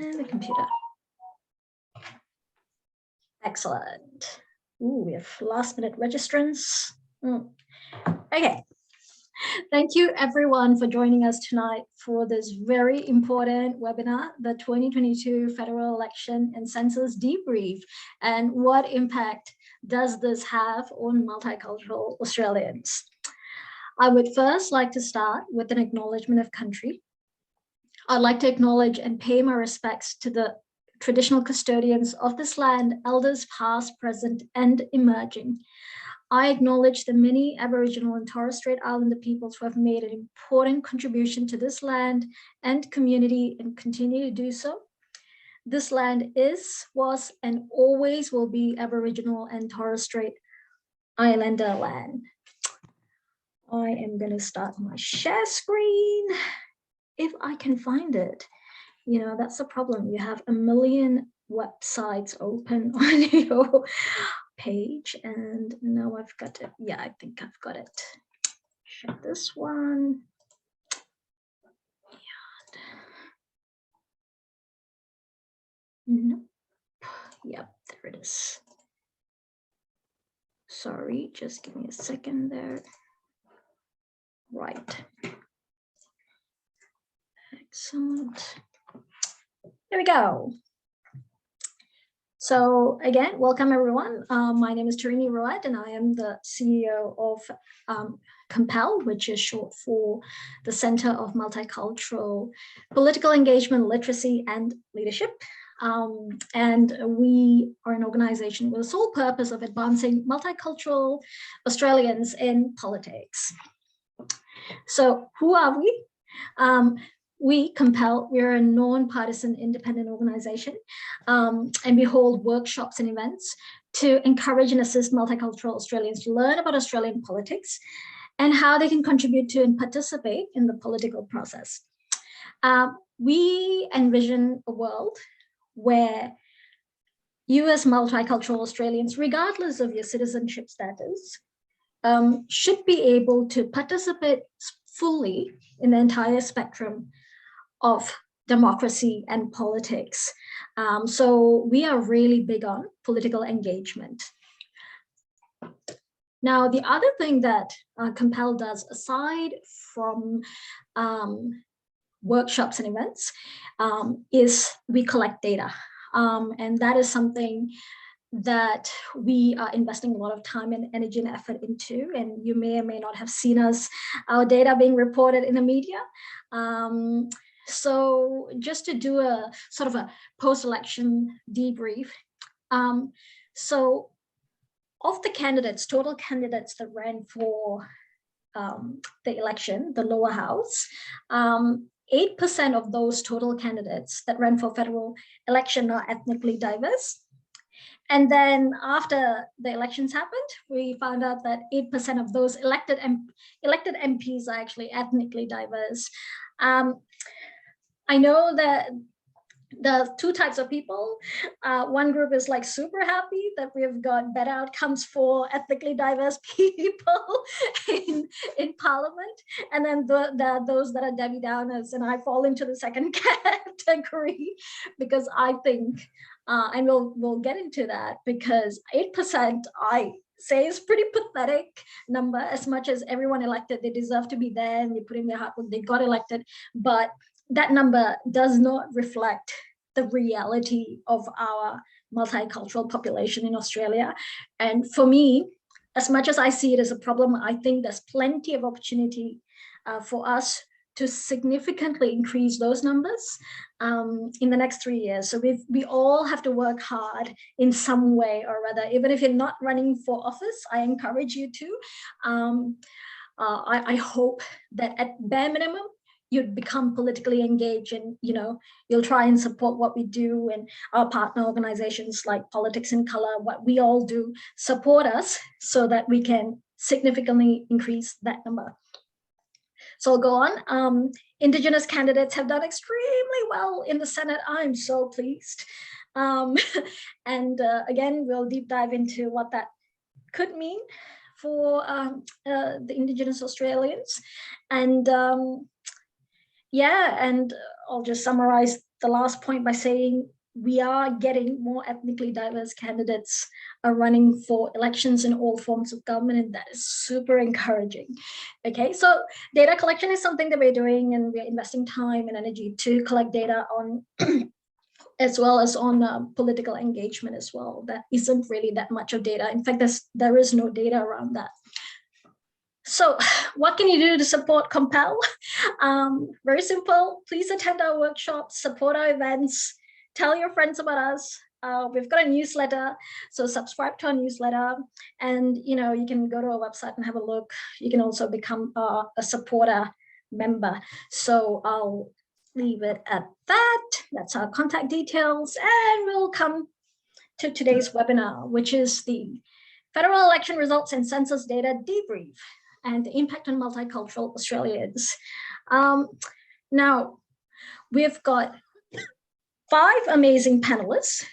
And the computer. Excellent. Ooh, we have last minute registrants. Okay. Thank you everyone for joining us tonight for this very important webinar, the 2022 federal election and census debrief, and what impact does this have on multicultural Australians. I would first like to start with an acknowledgement of country. I'd like to acknowledge and pay my respects to the traditional custodians of this land, elders past, present, and emerging. I acknowledge the many Aboriginal and Torres Strait Islander peoples who have made an important contribution to this land and community and continue to do so. This land is, was, and always will be Aboriginal and Torres Strait Islander land. I am going to start my share screen if I can find it. You know, that's the problem. You have a million websites open on your page, and now I've got it. Yeah, I think I've got it. Share this one. And nope. Yep, there it is. Sorry, just give me a second there. Right. Excellent. Here we go. So again, welcome everyone. My name is Tarini Roat, and I am the CEO of COMPELL, which is short for the Center of Multicultural Political Engagement, Literacy and Leadership. And we are an organization with the sole purpose of advancing multicultural Australians in politics. So who are we? We, COMPELL, we're a non-partisan independent organization, and we hold workshops and events to encourage and assist multicultural Australians to learn about Australian politics and how they can contribute to and participate in the political process. We envision a world where you as multicultural Australians, regardless of your citizenship status, should be able to participate fully in the entire spectrum of democracy and politics. So we are really big on political engagement. Now, the other thing that COMPELL does, aside from workshops and events, is we collect data. And that is something that we are investing a lot of time and energy and effort into, and you may or may not have seen our data being reported in the media. So just to do a sort of a post-election debrief. So of the candidates, total candidates that ran for the election, the lower house, 8% of those total candidates that ran for federal election are ethnically diverse. And then after the elections happened, we found out that 8% of those elected MPs are actually ethnically diverse. I know that the two types of people, one group is like super happy that we've got better outcomes for ethnically diverse people in Parliament. And then those that are Debbie Downers, and I fall into the second category because I think, and we'll get into that, because 8% I say is pretty pathetic number. As much as everyone elected, they deserve to be there and they put in their hard work, they got elected, but that number does not reflect the reality of our multicultural population in Australia. And for me, as much as I see it as a problem, I think there's plenty of opportunity for us to significantly increase those numbers in the next 3 years. So we all have to work hard in some way or other. Even if you're not running for office, I encourage you to. I hope that at bare minimum, you'd become politically engaged, and you'll try and support what we do, and our partner organizations like Politics in Colour, what we all do, support us so that we can significantly increase that number. So I'll go on. Indigenous candidates have done extremely well in the Senate. I'm so pleased. And again, we'll deep dive into what that could mean for the Indigenous Australians. And yeah, and I'll just summarize the last point by saying we are getting more ethnically diverse candidates are running for elections in all forms of government, and that is super encouraging. Okay, so data collection is something that we're doing, and we're investing time and energy to collect data on as well as on political engagement as well. That isn't really that much of data. In fact, there is no data around that. So what can you do to support COMPELL? Very simple. Please attend our workshops, support our events, tell your friends about us. We've got a newsletter, so subscribe to our newsletter, and you can go to our website and have a look. You can also become a supporter member. So I'll leave it at that. That's our contact details, and we'll come to today's webinar, which is the Federal Election Results and Census Data Debrief and the Impact on Multicultural Australians. Now, we've got 5 amazing panelists.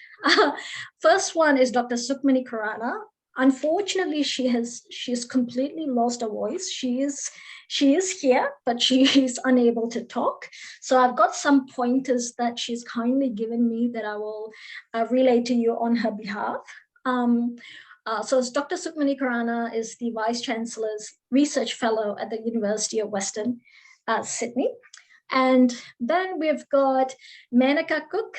First one is Dr. Sukmani Khurana. Unfortunately, she's completely lost her voice. She is here, but she is unable to talk. So I've got some pointers that she's kindly given me that I will relay to you on her behalf. So Dr. Sukmani Khurana is the Vice Chancellor's Research Fellow at the University of Western Sydney. And then we've got Menaka Cook,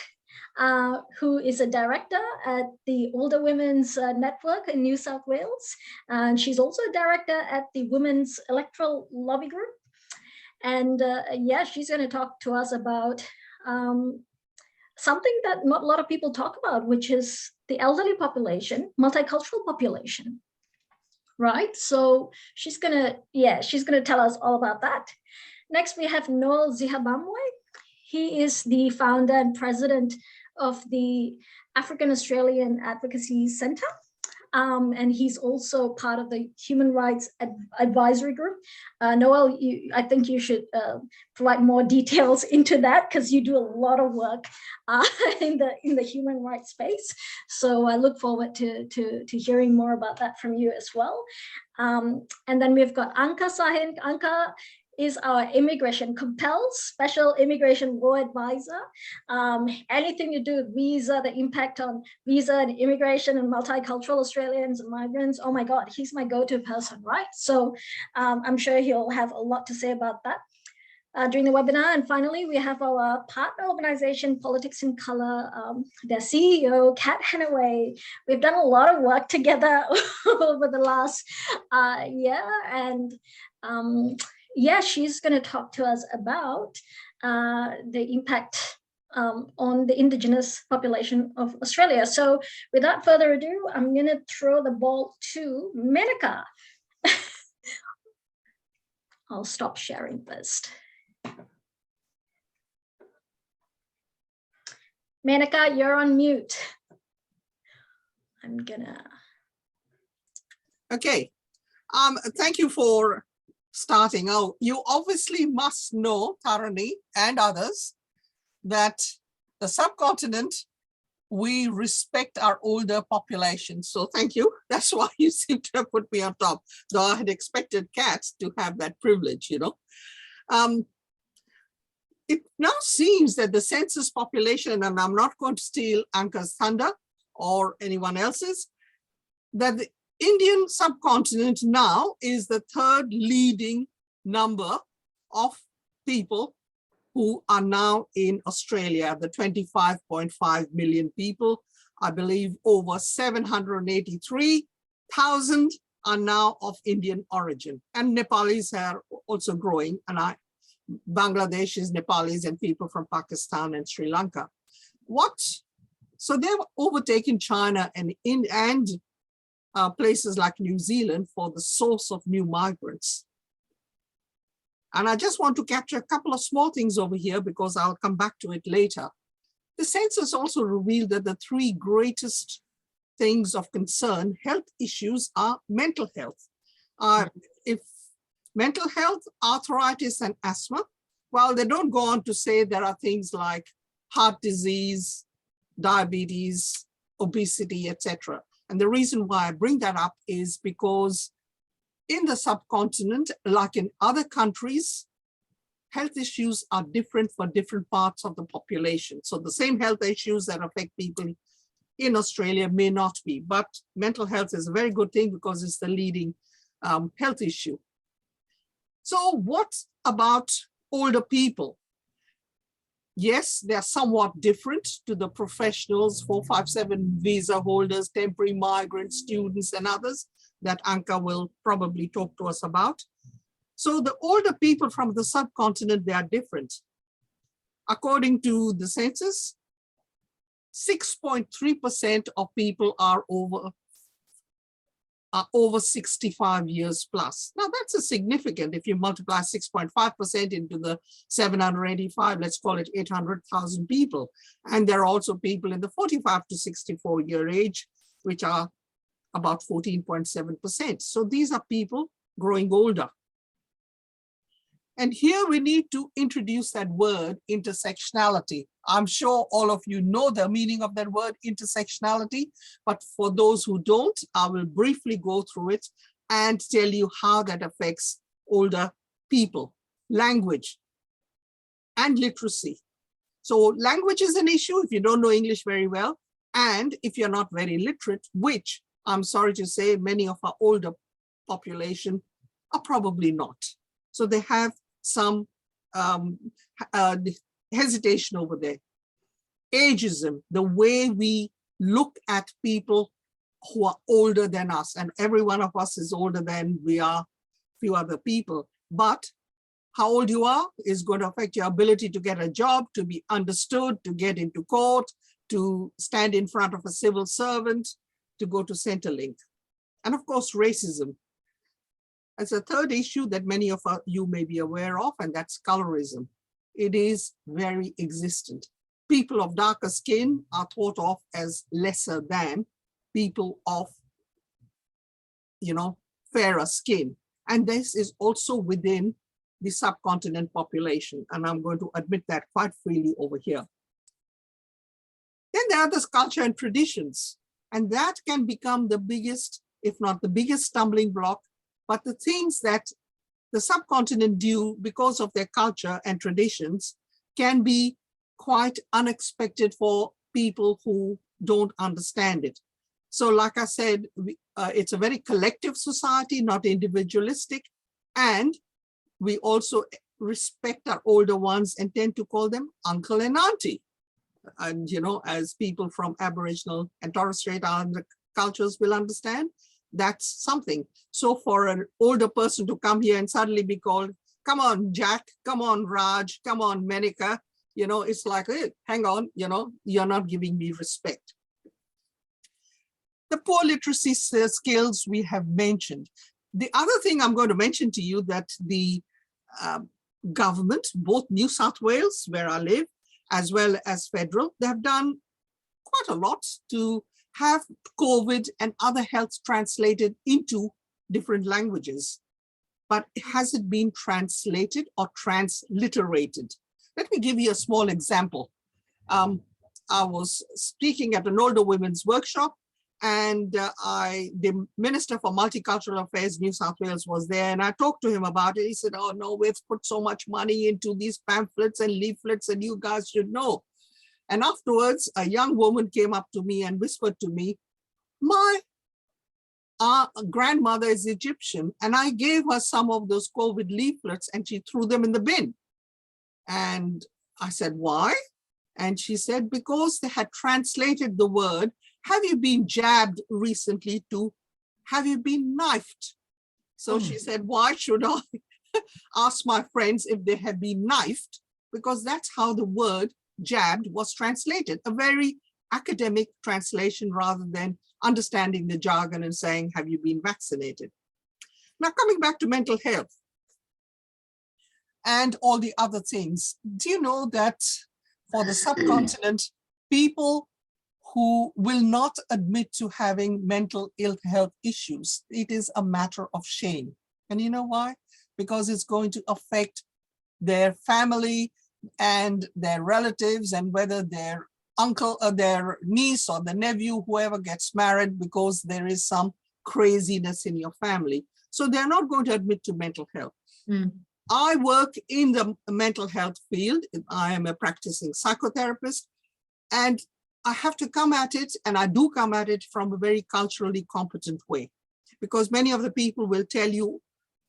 who is a director at the Older Women's Network in New South Wales. And she's also a director at the Women's Electoral Lobby Group. And yeah, she's going to talk to us about something that not a lot of people talk about, which is the elderly population, multicultural population, right? So she's gonna tell us all about that. Next, we have Noel Zihabamwe. He is the founder and president of the African Australian Advocacy Centre. And he's also part of the Human Rights Advisory Group. Noel, I think you should provide more details into that, because you do a lot of work in the human rights space. So I look forward to hearing more about that from you as well. And then we've got Anka Sahin. Anka is our immigration COMPELL special immigration law advisor. Anything to do with visa, the impact on visa and immigration and multicultural Australians and migrants. Oh my God, he's my go-to person, right? So I'm sure he'll have a lot to say about that during the webinar. And finally, we have our partner organization, Politics in Color, their CEO, Kat Hanaway. We've done a lot of work together over the last year, and yeah, she's going to talk to us about the impact on the Indigenous population of Australia. So without further ado, I'm going to throw the ball to Menaka. I'll stop sharing first. Menaka, you're on mute. I'm gonna. Okay. Thank you for starting. Oh, you obviously must know, Tarani and others, that the subcontinent, we respect our older population. So thank you. That's why you seem to have put me on top, though I had expected cats to have that privilege, It now seems that the census population, and I'm not going to steal Anka's thunder or anyone else's, that the Indian subcontinent now is the 3rd leading number of people who are now in Australia, the 25.5 million people. I believe over 783,000 are now of Indian origin, and Nepalis are also growing, and Bangladesh is Nepalis and people from Pakistan and Sri Lanka. So they've overtaken China and places like New Zealand for the source of new migrants. And I just want to capture a couple of small things over here because I'll come back to it later. The census also revealed that the 3 greatest things of concern, health issues, are mental health. If mental health, arthritis, and asthma, well, they don't go on to say there are things like heart disease, diabetes, obesity, etc. And the reason why I bring that up is because in the subcontinent, like in other countries, health issues are different for different parts of the population. So the same health issues that affect people in Australia may not be, but mental health is a very good thing because it's the leading health issue. So what about older people? Yes, they're somewhat different to the professionals, 457 visa holders, temporary migrants, students, and others that Anka will probably talk to us about. So the older people from the subcontinent, they are different. According to the census, 6.3% of people are over 65 years plus. Now that's a significant, if you multiply 6.5% into the 785, let's call it 800,000 people. And there are also people in the 45 to 64 year age, which are about 14.7%. So these are people growing older. And here we need to introduce that word intersectionality. I'm sure all of you know the meaning of that word intersectionality, but for those who don't, I will briefly go through it and tell you how that affects older people. Language and literacy. So language is an issue if you don't know English very well, and if you're not very literate, which I'm sorry to say many of our older population are probably not. So they have some hesitation over there. Ageism, the way we look at people who are older than us, and every one of us is older than we are few other people, but how old you are is going to affect your ability to get a job, to be understood, to get into court, to stand in front of a civil servant, to go to Centrelink. And of course, racism. It's a third issue that many of you may be aware of, and that's colorism. It is very existent. People of darker skin are thought of as lesser than people of, fairer skin. And this is also within the subcontinent population. And I'm going to admit that quite freely over here. Then there are the culture and traditions. And that can become the biggest, if not the biggest stumbling block. But the things that the subcontinent do because of their culture and traditions can be quite unexpected for people who don't understand it. So like I said, it's a very collective society, not individualistic. And we also respect our older ones and tend to call them uncle and auntie. And, as people from Aboriginal and Torres Strait Islander cultures will understand, that's something. So for an older person to come here and suddenly be called, come on, Jack, come on, Raj, come on, Menika, it's like, hey, hang on, you're not giving me respect. The poor literacy skills we have mentioned. The other thing I'm going to mention to you that the government, both New South Wales, where I live, as well as federal, they have done quite a lot to have COVID and other health translated into different languages. But has it been translated or transliterated? Let me give you a small example. I was speaking at an older women's workshop, and the Minister for Multicultural Affairs, New South Wales, was there, and I talked to him about it. He said, oh no, we've put so much money into these pamphlets and leaflets, and you guys should know. And afterwards, a young woman came up to me and whispered to me, my grandmother is Egyptian, and I gave her some of those COVID leaflets and she threw them in the bin. And I said, why? And she said, because they had translated the word, have you been jabbed recently, to have you been knifed? So she said, why should I ask my friends if they have been knifed? Because that's how the word jabbed was translated, a very academic translation rather than understanding the jargon and saying, have you been vaccinated? Now, coming back to mental health and all the other things, do you know that for the subcontinent, people who will not admit to having mental ill health issues, it is a matter of shame. And you know why? Because it's going to affect their family and their relatives, and whether their uncle or their niece or the nephew, whoever gets married, because there is some craziness in your family. So they're not going to admit to mental health. I work in the mental health field. I am a practicing psychotherapist, and I have to come at it, and I do come at it from a very culturally competent way, because many of the people will tell you,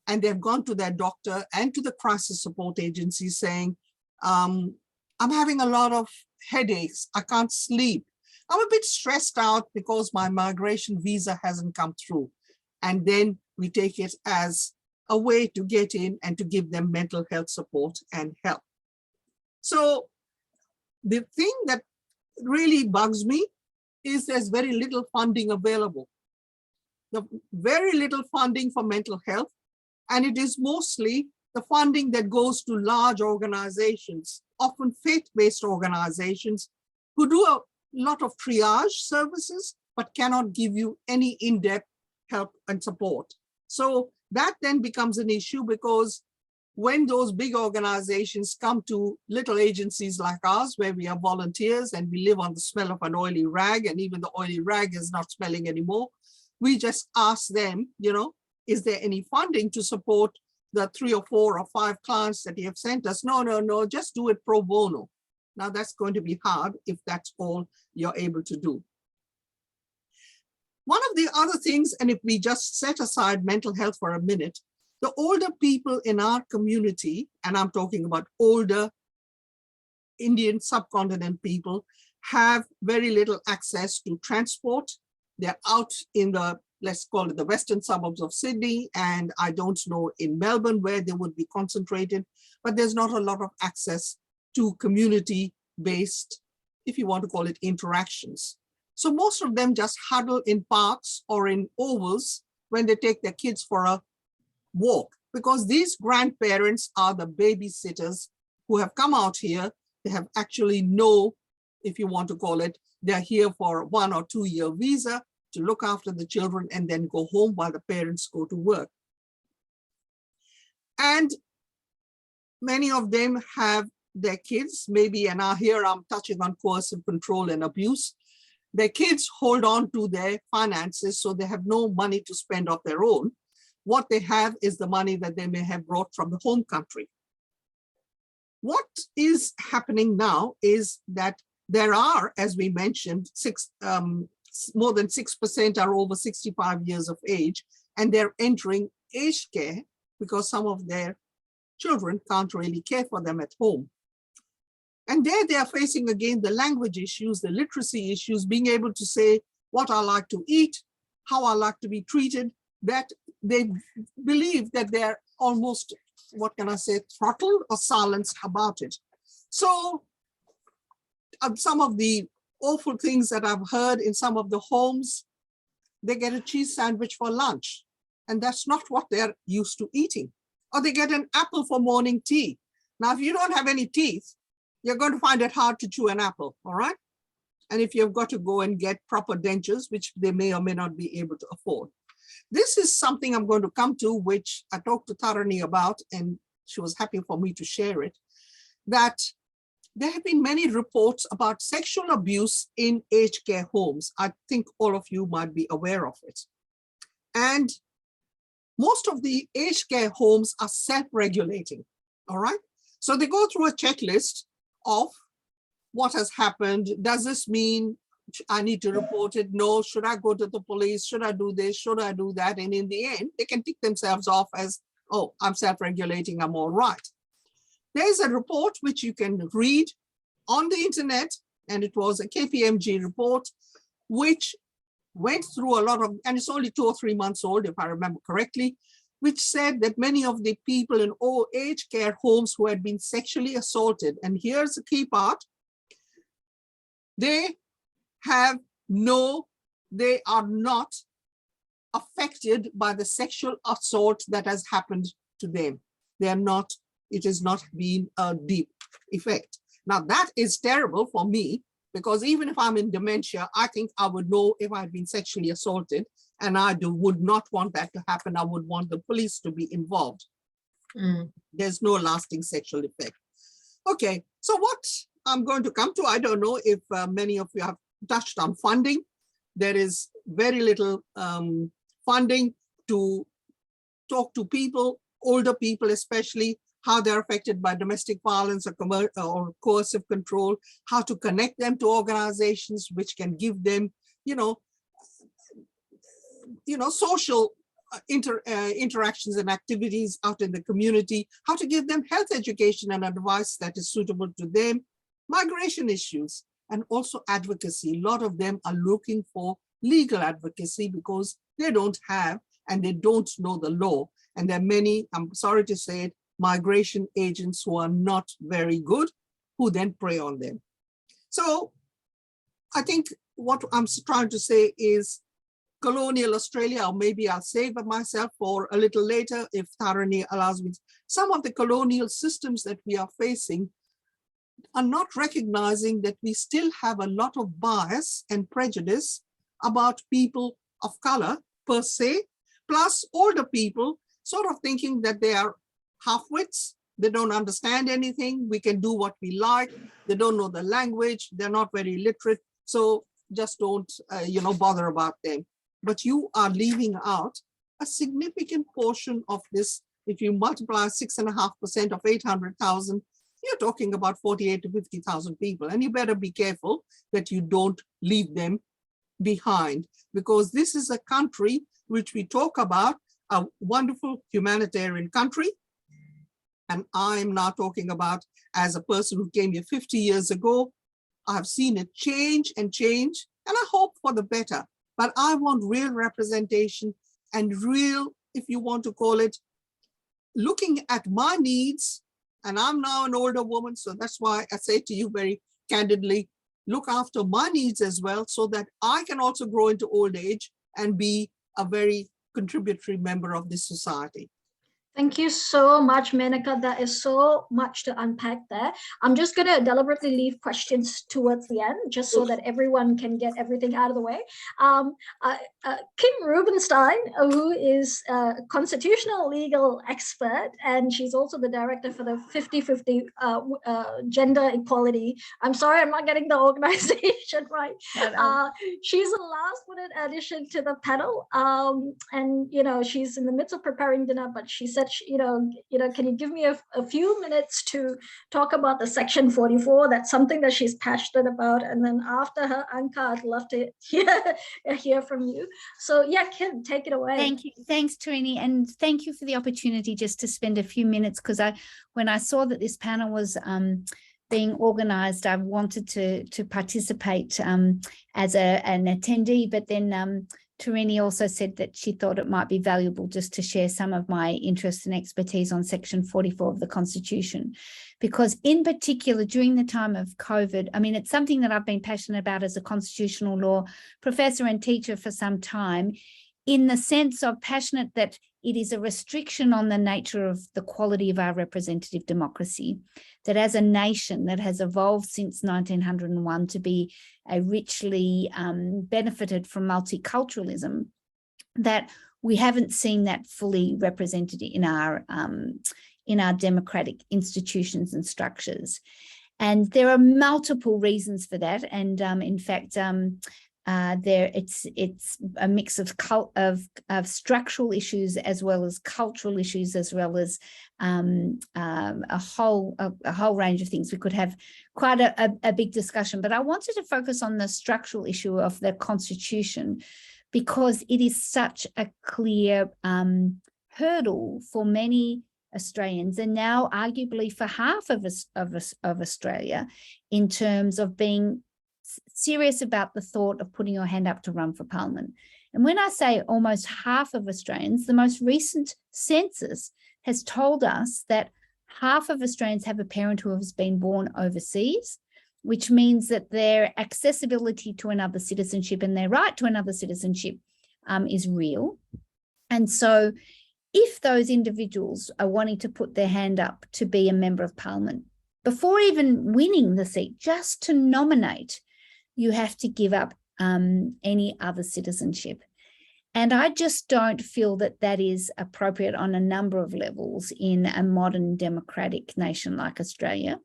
and they've gone to their doctor and to the crisis support agency saying, I'm having a lot of headaches, I can't sleep, I'm a bit stressed out because my migration visa hasn't come through. And then we take it as a way to get in and to give them mental health support and help. So the thing that really bugs me is there's very little funding available. The very little funding for mental health, and it is mostly the funding that goes to large organizations, often faith-based organizations, who do a lot of triage services, but cannot give you any in-depth help and support. So that then becomes an issue, because when those big organizations come to little agencies like ours, where we are volunteers and we live on the smell of an oily rag, and even the oily rag is not smelling anymore, we just ask them, is there any funding to support the 3 or 4 or 5 clients that you have sent us? No, just do it pro bono. Now that's going to be hard if that's all you're able to do. One of the other things, and if we just set aside mental health for a minute, the older people in our community, and I'm talking about older Indian subcontinent people, have very little access to transport. They're out in the, let's call it the western suburbs of Sydney, and I don't know in Melbourne where they would be concentrated, but there's not a lot of access to community-based, if you want to call it, interactions. So most of them just huddle in parks or in ovals when they take their kids for a walk, because these grandparents are the babysitters who have come out here. They have actually no, if you want to call it, they're here for a 1 or 2 year visa to look after the children and then go home while the parents go to work. And many of them have their kids, maybe, and here I'm touching on coercive control and abuse. Their kids hold on to their finances, so they have no money to spend of their own. What they have is the money that they may have brought from the home country. What is happening now is that there are, as we mentioned, more than 6% are over 65 years of age, and they're entering aged care because some of their children can't really care for them at home. And there they are facing again the language issues, the literacy issues, being able to say what I like to eat, how I like to be treated, that they believe that they're almost, what can I say, throttled or silenced about it. So some of the awful things that I've heard in some of the homes, they get a cheese sandwich for lunch, and that's not what they're used to eating. Or they get an apple for morning tea. Now, if you don't have any teeth, you're going to find it hard to chew an apple, all right? And if you've got to go and get proper dentures, which they may or may not be able to afford. This is something I'm going to come to, which I talked to Tarani about, and she was happy for me to share it, that there have been many reports about sexual abuse in aged care homes. I think all of you might be aware of it. And most of the aged care homes are self-regulating, all right? So they go through a checklist of what has happened. Does this mean I need to report it? No. Should I go to the police? Should I do this? Should I do that? And in the end, they can tick themselves off as, oh, I'm self-regulating, I'm all right. There's a report which you can read on the internet, and it was a KPMG report, which went through a lot of, and it's only 2 or 3 months old, if I remember correctly, which said that many of the people in old age care homes who had been sexually assaulted, and here's the key part, they are not affected by the sexual assault that has happened to them. They are not, it has not been a deep effect. Now that is terrible for me, because even if I'm in dementia, I think I would know if I'd been sexually assaulted, and I would not want that to happen. I would want the police to be involved. There's no lasting sexual effect. Okay, so what I'm going to come to, I don't know if many of you have touched on funding. There is very little funding to talk to people older people, especially how they're affected by domestic violence or coercive control, how to connect them to organizations which can give them, social interactions and activities out in the community, how to give them health education and advice that is suitable to them, migration issues, and also advocacy. A lot of them are looking for legal advocacy because they don't have and they don't know the law. And there are many, I'm sorry to say it, migration agents who are not very good, who then prey on them. So I think what I'm trying to say is colonial Australia, or maybe I'll save it myself for a little later if Tharani allows me. Some of the colonial systems that we are facing are not recognizing that we still have a lot of bias and prejudice about people of color per se, plus older people sort of thinking that they are half-wits, they don't understand anything, we can do what we like, they don't know the language, they're not very literate, so just don't bother about them. But you are leaving out a significant portion of this. If you multiply 6.5% of 800,000, you're talking about 48 to 50,000 people, and you better be careful that you don't leave them behind, because this is a country which we talk about, a wonderful humanitarian country. And I'm now talking about as a person who came here 50 years ago. I've seen it change and change, and I hope for the better. But I want real representation and real, if you want to call it, looking at my needs. And I'm now an older woman, so that's why I say to you very candidly, look after my needs as well, so that I can also grow into old age and be a very contributory member of this society. Thank you so much, Menaka. That is so much to unpack there. I'm just going to deliberately leave questions towards the end, just so that everyone can get everything out of the way. Kim Rubenstein, who is a constitutional legal expert, and she's also the director for the 50-50 gender equality. I'm sorry, I'm not getting the organization right. She's a last-minute addition to the panel, and she's in the midst of preparing dinner, but she said, can you give me a few minutes to talk about the Section 44? That's something that she's passionate about. And then after her, Anka, I'd love to hear from you. So yeah, Kim, take it away. Thank you. Thanks, Tarini. And thank you for the opportunity just to spend a few minutes, because when I saw that this panel was being organized, I wanted to participate as an attendee, but then Tarini also said that she thought it might be valuable just to share some of my interest and expertise on Section 44 of the Constitution, because in particular during the time of COVID, I mean, it's something that I've been passionate about as a constitutional law professor and teacher for some time, in the sense of passionate that it is a restriction on the nature of the quality of our representative democracy, that as a nation that has evolved since 1901 to be a richly benefited from multiculturalism, that we haven't seen that fully represented in our democratic institutions and structures. And there are multiple reasons for that. And in fact, it's a mix of structural issues as well as cultural issues, as well as a whole range of things. We could have quite a big discussion, but I wanted to focus on the structural issue of the Constitution, because it is such a clear hurdle for many Australians, and now arguably for half of Australia, in terms of being serious about the thought of putting your hand up to run for Parliament. And when I say almost half of Australians, the most recent census has told us that half of Australians have a parent who has been born overseas, which means that their accessibility to another citizenship and their right to another citizenship is real. And so if those individuals are wanting to put their hand up to be a member of Parliament, before even winning the seat, just to nominate, you have to give up any other citizenship. And I just don't feel that that is appropriate on a number of levels in a modern democratic nation like Australia.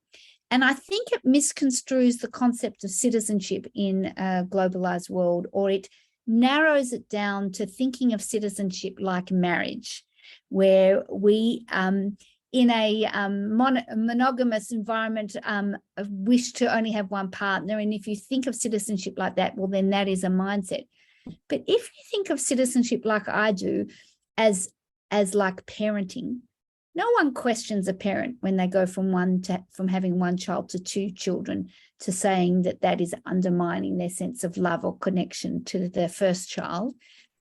And I think it misconstrues the concept of citizenship in a globalized world, or it narrows it down to thinking of citizenship like marriage. where we in a monogamous environment wish to only have one partner. And if you think of citizenship like that, well, then that is a mindset. But if you think of citizenship like I do, as like parenting, no one questions a parent when they go from having one child to two children to saying that that is undermining their sense of love or connection to their first child.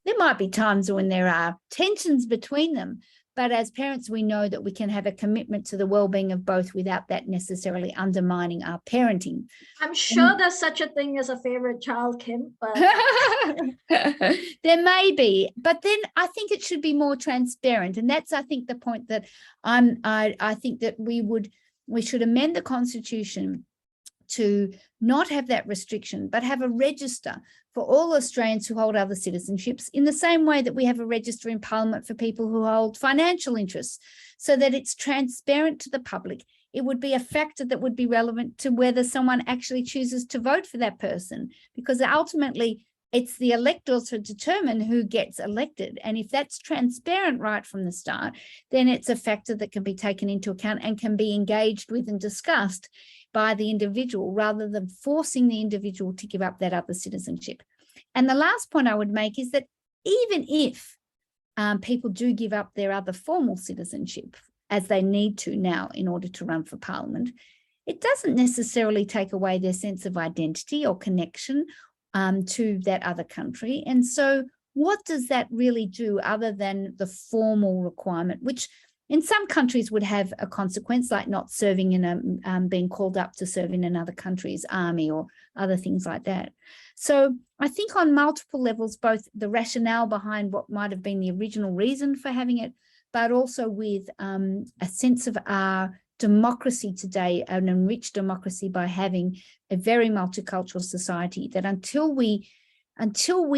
There might be times when there are tensions between them, but as parents, we know that we can have a commitment to the well-being of both without that necessarily undermining our parenting. I'm sure there's such a thing as a favorite child, Kim, but there may be, but then I think it should be more transparent. And that's, I think, the point that I think that we should amend the Constitution to not have that restriction, but have a register for all Australians who hold other citizenships, in the same way that we have a register in Parliament for people who hold financial interests, so that it's transparent to the public. It would be a factor that would be relevant to whether someone actually chooses to vote for that person, because ultimately it's the electors who determine who gets elected. And if that's transparent right from the start, then it's a factor that can be taken into account and can be engaged with and discussed by the individual, rather than forcing the individual to give up that other citizenship. And the last point I would make is that even if people do give up their other formal citizenship, as they need to now in order to run for Parliament, it doesn't necessarily take away their sense of identity or connection to that other country. And so what does that really do other than the formal requirement, which in some countries would have a consequence, like not serving in being called up to serve in another country's army or other things like that. So I think on multiple levels, both the rationale behind what might have been the original reason for having it, but also with a sense of our democracy today, an enriched democracy by having a very multicultural society, that until we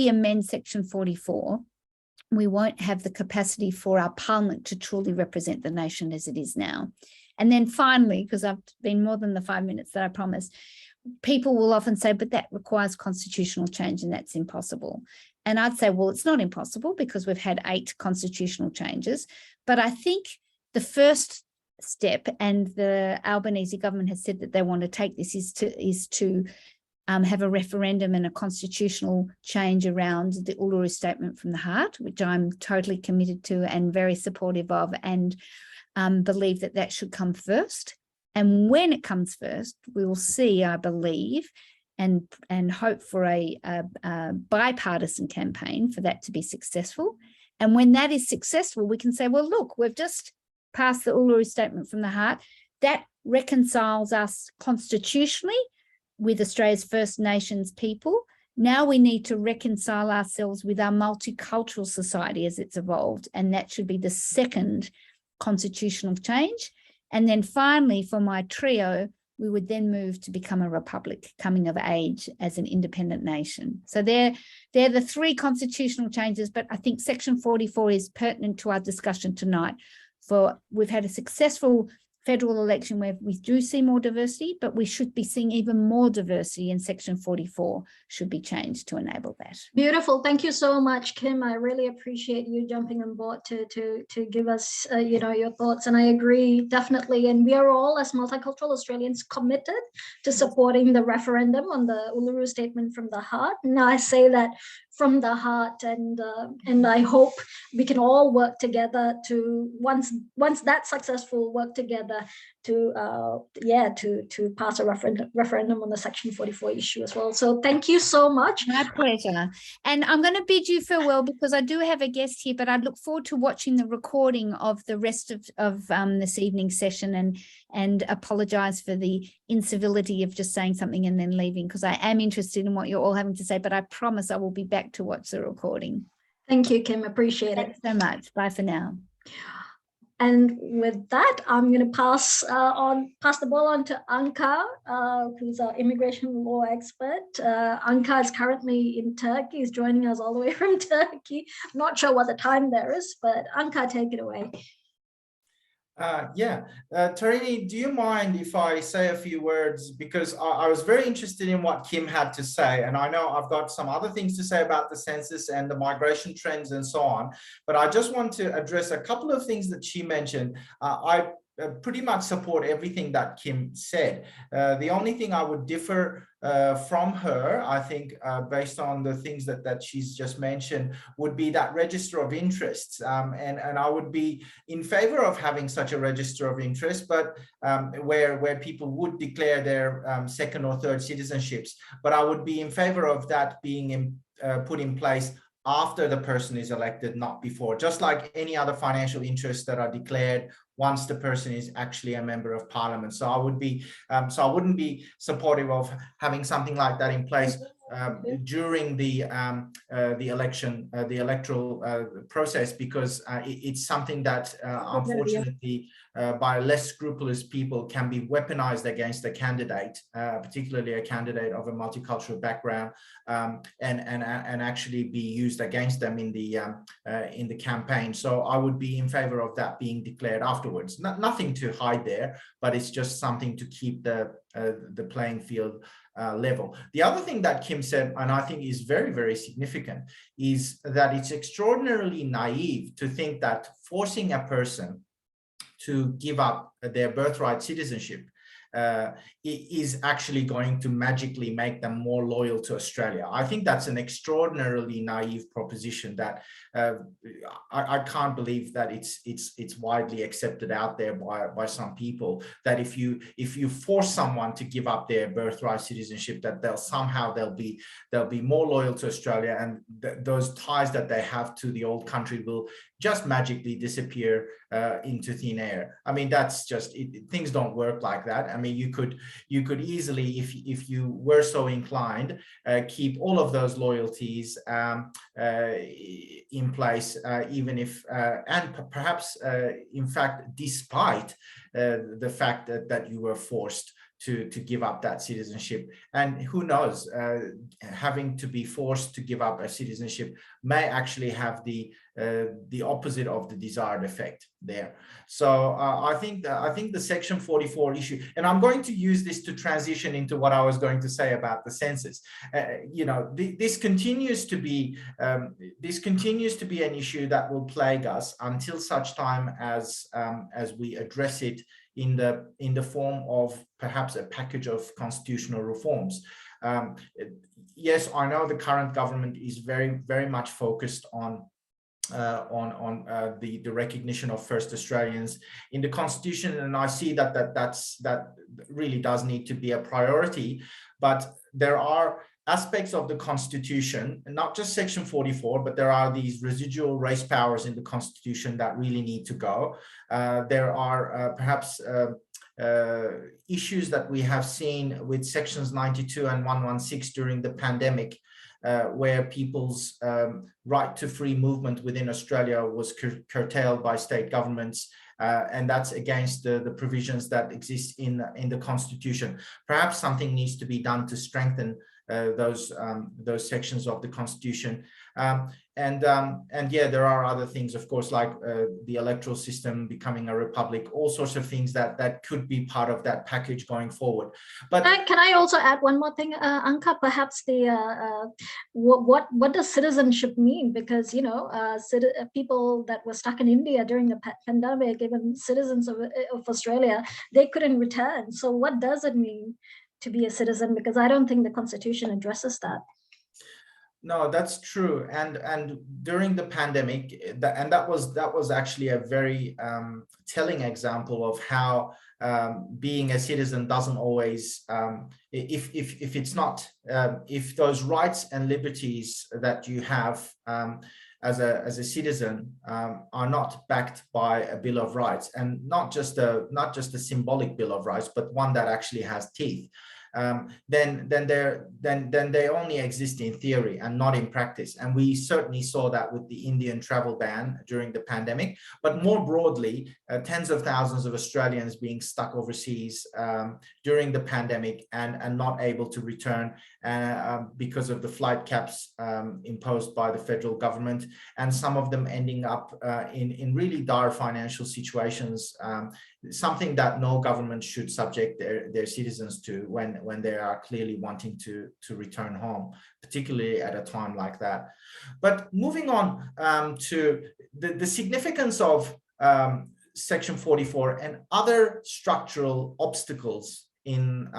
amend Section 44, we won't have the capacity for our Parliament to truly represent the nation as it is now. And then finally, because I've been more than the 5 minutes that I promised, people will often say, but that requires constitutional change and that's impossible. And I'd say, well, it's not impossible, because we've had 8 constitutional changes. But I think the first step, and the Albanese government has said that they want to take this, is to have a referendum and a constitutional change around the Uluru Statement from the Heart, which I'm totally committed to and very supportive of, and believe that that should come first. And when it comes first, we will see, I believe, and hope for a bipartisan campaign for that to be successful. And when that is successful, we can say, well, look, we've just passed the Uluru Statement from the Heart. That reconciles us constitutionally with Australia's First Nations people. Now we need to reconcile ourselves with our multicultural society as it's evolved. And that should be the second constitutional change. And then finally, for my trio, we would then move to become a republic, coming of age as an independent nation. So they're the 3 constitutional changes, but I think Section 44 is pertinent to our discussion tonight. For we've had a successful federal election where we do see more diversity, but we should be seeing even more diversity, and Section 44 should be changed to enable that. Beautiful. Thank you so much, Kim. I really appreciate you jumping on board to give us, your thoughts. And I agree, definitely. And we are all, as multicultural Australians, committed to supporting the referendum on the Uluru Statement from the Heart. And I say that from the heart, and I hope we can all work together to once that's successful, work together to pass a referendum on the Section 44 issue as well. So thank you so much. My pleasure. And I'm going to bid you farewell, because I do have a guest here, but I look forward to watching the recording of the rest of this evening's session, and apologize for the incivility of just saying something and then leaving, because I am interested in what you're all having to say, but I promise I will be back to watch the recording. Thank you, Kim. Appreciate it. Thanks so much. Bye for now. And with that, I'm going to pass the ball on to Anka, who's our immigration law expert. Anka is currently in Turkey. He's joining us all the way from Turkey. I'm not sure what the time there is, but Anka, take it away. Tarini, do you mind if I say a few words? Because I was very interested in what Kim had to say, and I know I've got some other things to say about the census and the migration trends and so on, but I just want to address a couple of things that she mentioned. I pretty much support everything that Kim said. The only thing I would differ from her, I think, based on the things that she's just mentioned, would be that register of interests. And I would be in favor of having such a register of interest, but where people would declare their second or third citizenships. But I would be in favor of that being put in place after the person is elected, not before, just like any other financial interests that are declared once the person is actually a member of parliament. So I would be, so I wouldn't be supportive of having something like that in place during the election, the electoral process, because it's something that unfortunately by less scrupulous people can be weaponized against a candidate, particularly a candidate of a multicultural background, and actually be used against them in the campaign. So I would be in favor of that being declared afterwards. Nothing to hide there, but it's just something to keep the playing field level. The other thing that Kim said, and I think is very, very significant, is that it's extraordinarily naive to think that forcing a person to give up their birthright citizenship is actually going to magically make them more loyal to Australia. I think that's an extraordinarily naive proposition that I can't believe that it's widely accepted out there by some people, that if you force someone to give up their birthright citizenship, that they'll be more loyal to Australia, and those ties that they have to the old country will just magically disappear into thin air. I mean, that's just things don't work like that. I mean, you could easily, if you were so inclined, keep all of those loyalties in place, even if and perhaps in fact, despite the fact that you were forced to give up that citizenship. And who knows, having to be forced to give up a citizenship may actually have the opposite of the desired effect there. So I think the Section 44 issue, and I'm going to use this to transition into what I was going to say about the census. You know, this continues to be an issue that will plague us until such time as we address it in the form of perhaps a package of constitutional reforms. Yes, I know the current government is very, very much focused on the recognition of first Australians in the Constitution, and I see that really does need to be a priority. But there are aspects of the Constitution, not just Section 44, but there are these residual race powers in the Constitution that really need to go. There are perhaps issues that we have seen with Sections 92 and 116 during the pandemic, where people's right to free movement within Australia was curtailed by state governments, and that's against the provisions that exist in the Constitution. Perhaps something needs to be done to strengthen those sections of the Constitution. And yeah, there are other things, of course, like the electoral system becoming a republic, all sorts of things that could be part of that package going forward. But can I also add one more thing, Anka? Perhaps the what does citizenship mean? Because you know, people that were stuck in India during the pandemic, even citizens of Australia, they couldn't return. So what does it mean to be a citizen? Because I don't think the Constitution addresses that. No, that's true. And during the pandemic, that was actually a very telling example of how being a citizen doesn't always, if it's not, if those rights and liberties that you have as a citizen are not backed by a Bill of Rights, and not just a symbolic Bill of Rights, but one that actually has teeth. then they only exist in theory and not in practice. And we certainly saw that with the Indian travel ban during the pandemic. But more broadly, tens of thousands of Australians being stuck overseas during the pandemic and not able to return because of the flight caps imposed by the federal government, and some of them ending up in really dire financial situations, something that no government should subject their citizens to when they are clearly wanting to return home, particularly at a time like that. But moving on to the significance of Section 44 and other structural obstacles in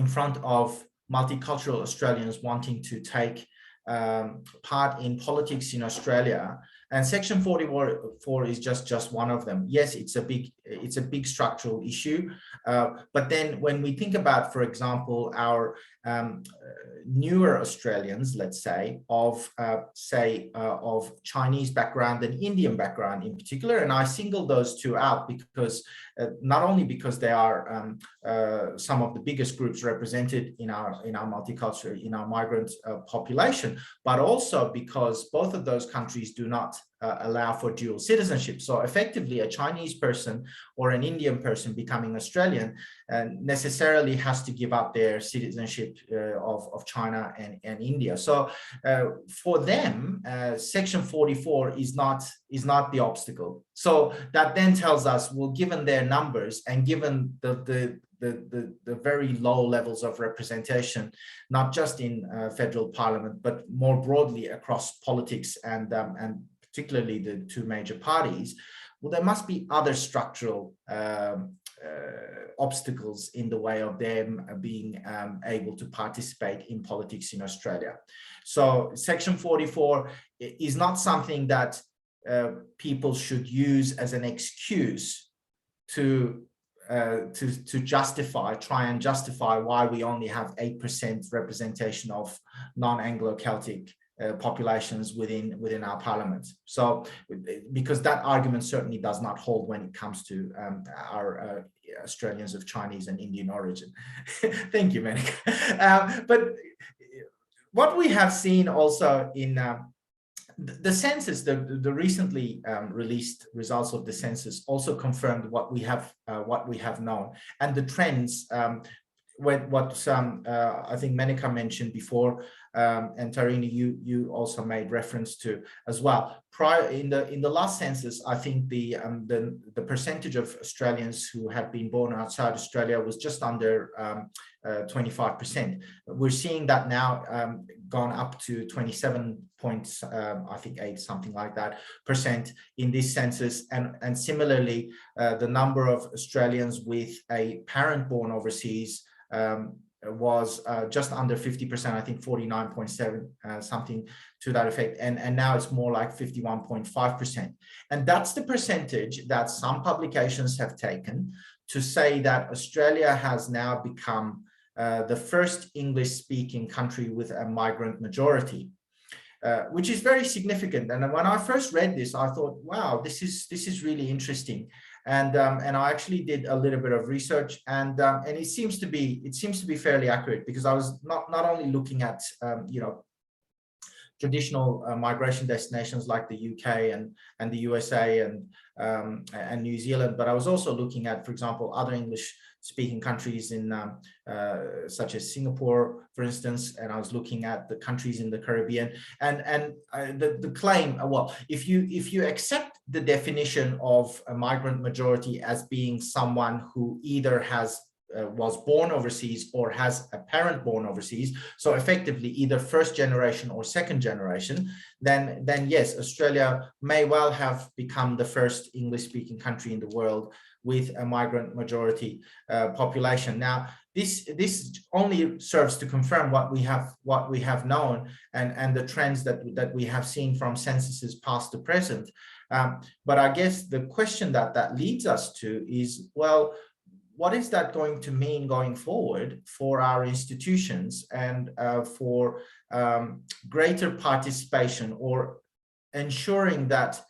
front of multicultural Australians wanting to take part in politics in Australia. And Section 44 is just one of them. Yes, it's a big structural issue. But then when we think about, for example, our newer Australians, let's say, of Chinese background and Indian background in particular, and I single those two out because not only because they are some of the biggest groups represented in our multicultural, in our migrant population, but also because both of those countries do not allow for dual citizenship. So effectively, a Chinese person or an Indian person becoming Australian necessarily has to give up their citizenship of China and India. So for them, Section 44 is not the obstacle. So that then tells us, well, given their numbers and given the very low levels of representation, not just in federal parliament, but more broadly across politics and particularly the two major parties, well, there must be other structural obstacles in the way of them being able to participate in politics in Australia. So Section 44 is not something that people should use as an excuse to try and justify why we only have 8% representation of non-Anglo-Celtic populations within our parliament. So, because that argument certainly does not hold when it comes to our Australians of Chinese and Indian origin. Thank you, Menika. But what we have seen also in the census, the recently released results of the census also confirmed what we have known, and the trends. What I think Menika mentioned before, and Tarini, you also made reference to as well. Prior in the last census, I think the percentage of Australians who have been born outside Australia was just under 25%. We're seeing that now gone up to 27 points, I think 8, something like that, % in this census, and similarly the number of Australians with a parent born overseas was just under 50%, I think 49.7, something to that effect. And now it's more like 51.5%. And that's the percentage that some publications have taken to say that Australia has now become the first English-speaking country with a migrant majority. Which is very significant. And when I first read this, I thought, wow, this is really interesting. And I actually did a little bit of research, and it seems to be fairly accurate, because I was not only looking at traditional migration destinations like the UK and the USA and New Zealand, but I was also looking at, for example, other English-speaking countries in such as Singapore, for instance, and I was looking at the countries in the Caribbean, and the claim, well, if you accept the definition of a migrant majority as being someone who either was born overseas or has a parent born overseas, so effectively either first generation or second generation, then yes, Australia may well have become the first English-speaking country in the world with a migrant majority population. Now, this only serves to confirm what we have known and the trends that we have seen from censuses past to present. But I guess the question that leads us to is, well, what is that going to mean going forward for our institutions and for greater participation, or ensuring that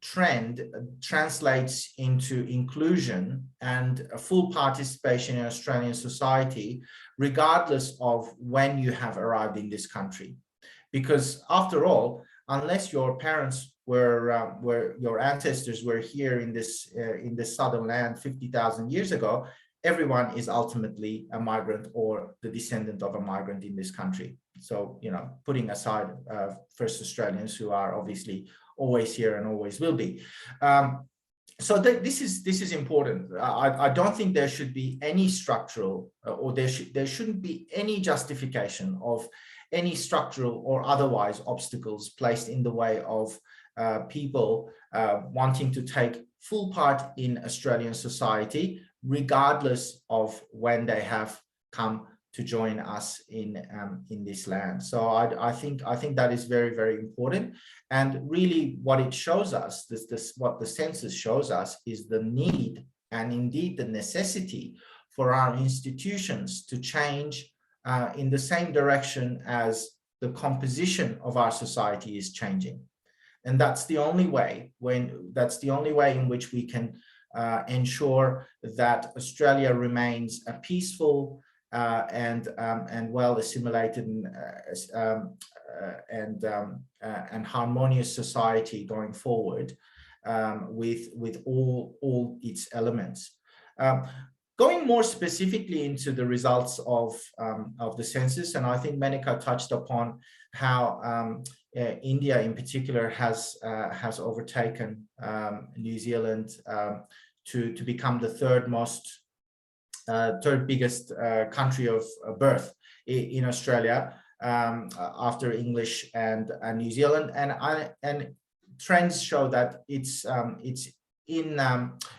trend translates into inclusion and a full participation in Australian society, regardless of when you have arrived in this country. Because after all, unless your parents were your ancestors were here in this southern land 50,000 years ago, everyone is ultimately a migrant or the descendant of a migrant in this country. So, you know, putting aside first Australians who are obviously always here and always will be. So this is important. I don't think there should be any structural or there shouldn't be any justification of any structural or otherwise obstacles placed in the way of people wanting to take full part in Australian society, regardless of when they have come to join us in this land. So I think that is very, very important. And really what it shows us, what the census shows us, is the need and indeed the necessity for our institutions to change in the same direction as the composition of our society is changing. And that's the only way in which we can ensure that Australia remains a peaceful and well assimilated and harmonious society going forward, with all its elements. Going more specifically into the results of the census, and I think Menika touched upon how India in particular has overtaken New Zealand to become the third biggest country of birth in Australia, after English and New Zealand, and trends show that it's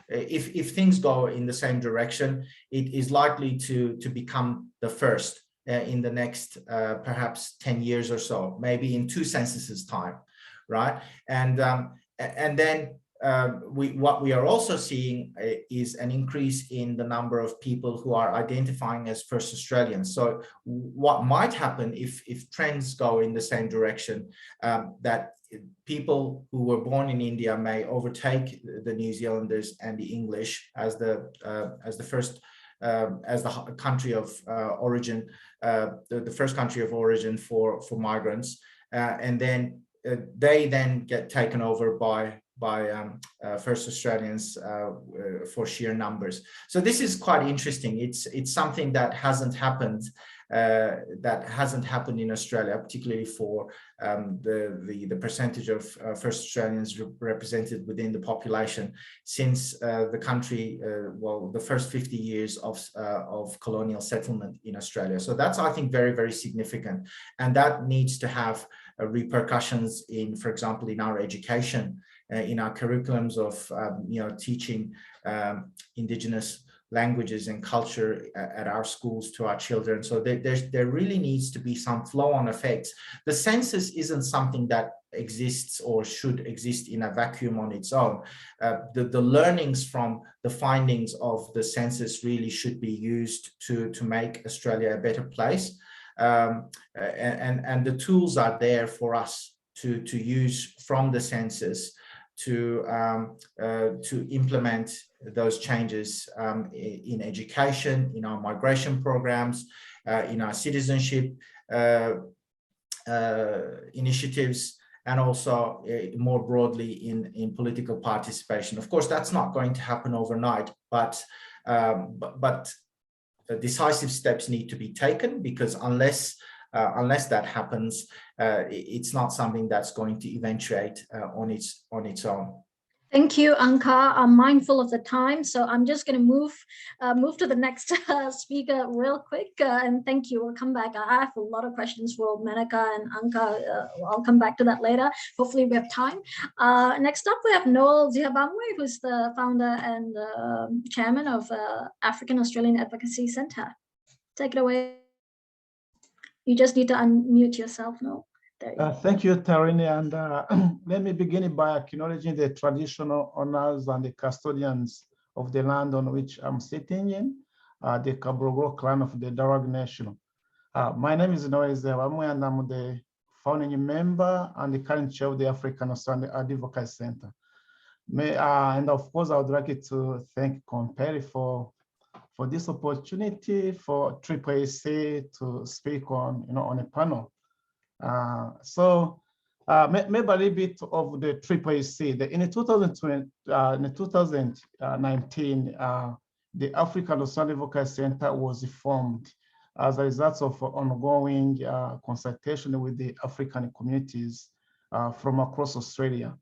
if things go in the same direction, it is likely to become the first in the next perhaps 10 years or so, maybe in 2 censuses time, right? And then what we are also seeing is an increase in the number of people who are identifying as first Australians. So what might happen if trends go in the same direction, that people who were born in India may overtake the New Zealanders and the English as the first as the country of origin, the first country of origin for migrants, and then they then get taken over by first Australians for sheer numbers. So this is quite interesting. It's something that hasn't happened in Australia, particularly for the percentage of first Australians represented within the population since the country, the first 50 years of colonial settlement in Australia. So that's, I think, very, very significant, and that needs to have repercussions in, for example, in our education, in our curriculums of teaching Indigenous languages and culture at our schools to our children. So there really needs to be some flow-on effects. The census isn't something that exists or should exist in a vacuum on its own. The learnings from the findings of the census really should be used to make Australia a better place. And the tools are there for us to use from the census to implement those changes in education, in our migration programs, in our citizenship initiatives, and also more broadly in political participation. Of course, that's not going to happen overnight, but decisive steps need to be taken, because unless that happens, it's not something that's going to eventuate on its own. Thank you, Anka. I'm mindful of the time, so I'm just going to move to the next speaker real quick. And thank you. We'll come back. I have a lot of questions for Menika and Anka. I'll come back to that later. Hopefully, we have time. Next up, we have Noel Zihabamwe, who's the founder and chairman of African Australian Advocacy Centre. Take it away. You just need to unmute yourself, Noel. Thank you, Tarini, and let me begin by acknowledging the traditional owners and the custodians of the land on which I'm sitting in, the Kabrogo clan of the Darug Nation. My name is Noel Zihabamwe, and I'm the founding member and the current chair of the African Australian Advocacy Centre. And of course, I would like to thank COMPELL for this opportunity for AAAC to speak on, on a panel. Maybe a little bit of the AAAC. In 2019, the African Australian Advocacy Center was formed as a result of ongoing consultation with the African communities from across Australia.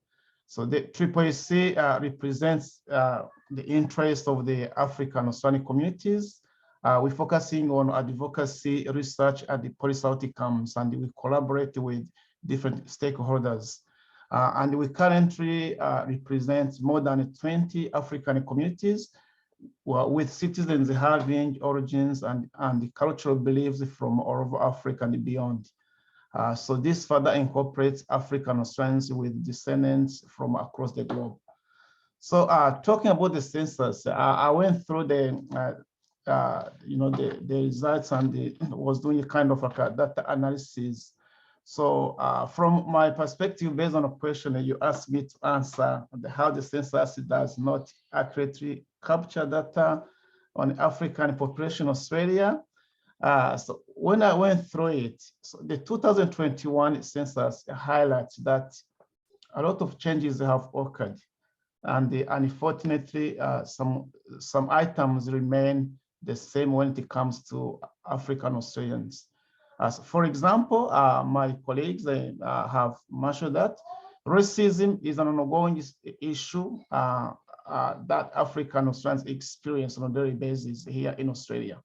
So the AAAC represents the interest of the African Australian communities. We're focusing on advocacy, research, and the policy outcomes, and we collaborate with different stakeholders. And we currently represent more than 20 African communities with citizens having origins and the cultural beliefs from all over Africa and beyond. So this further incorporates African Australians with descendants from across the globe. So talking about the census, I went through the results and was doing a kind of like a data analysis. So from my perspective, based on a question that you asked me to answer, how the census does not accurately capture data on African population Australia. So when I went through it, so the 2021 census highlights that a lot of changes have occurred, and unfortunately, some items remain the same when it comes to African Australians. For example, my colleagues have mentioned that racism is an ongoing issue that African Australians experience on a daily basis here in Australia.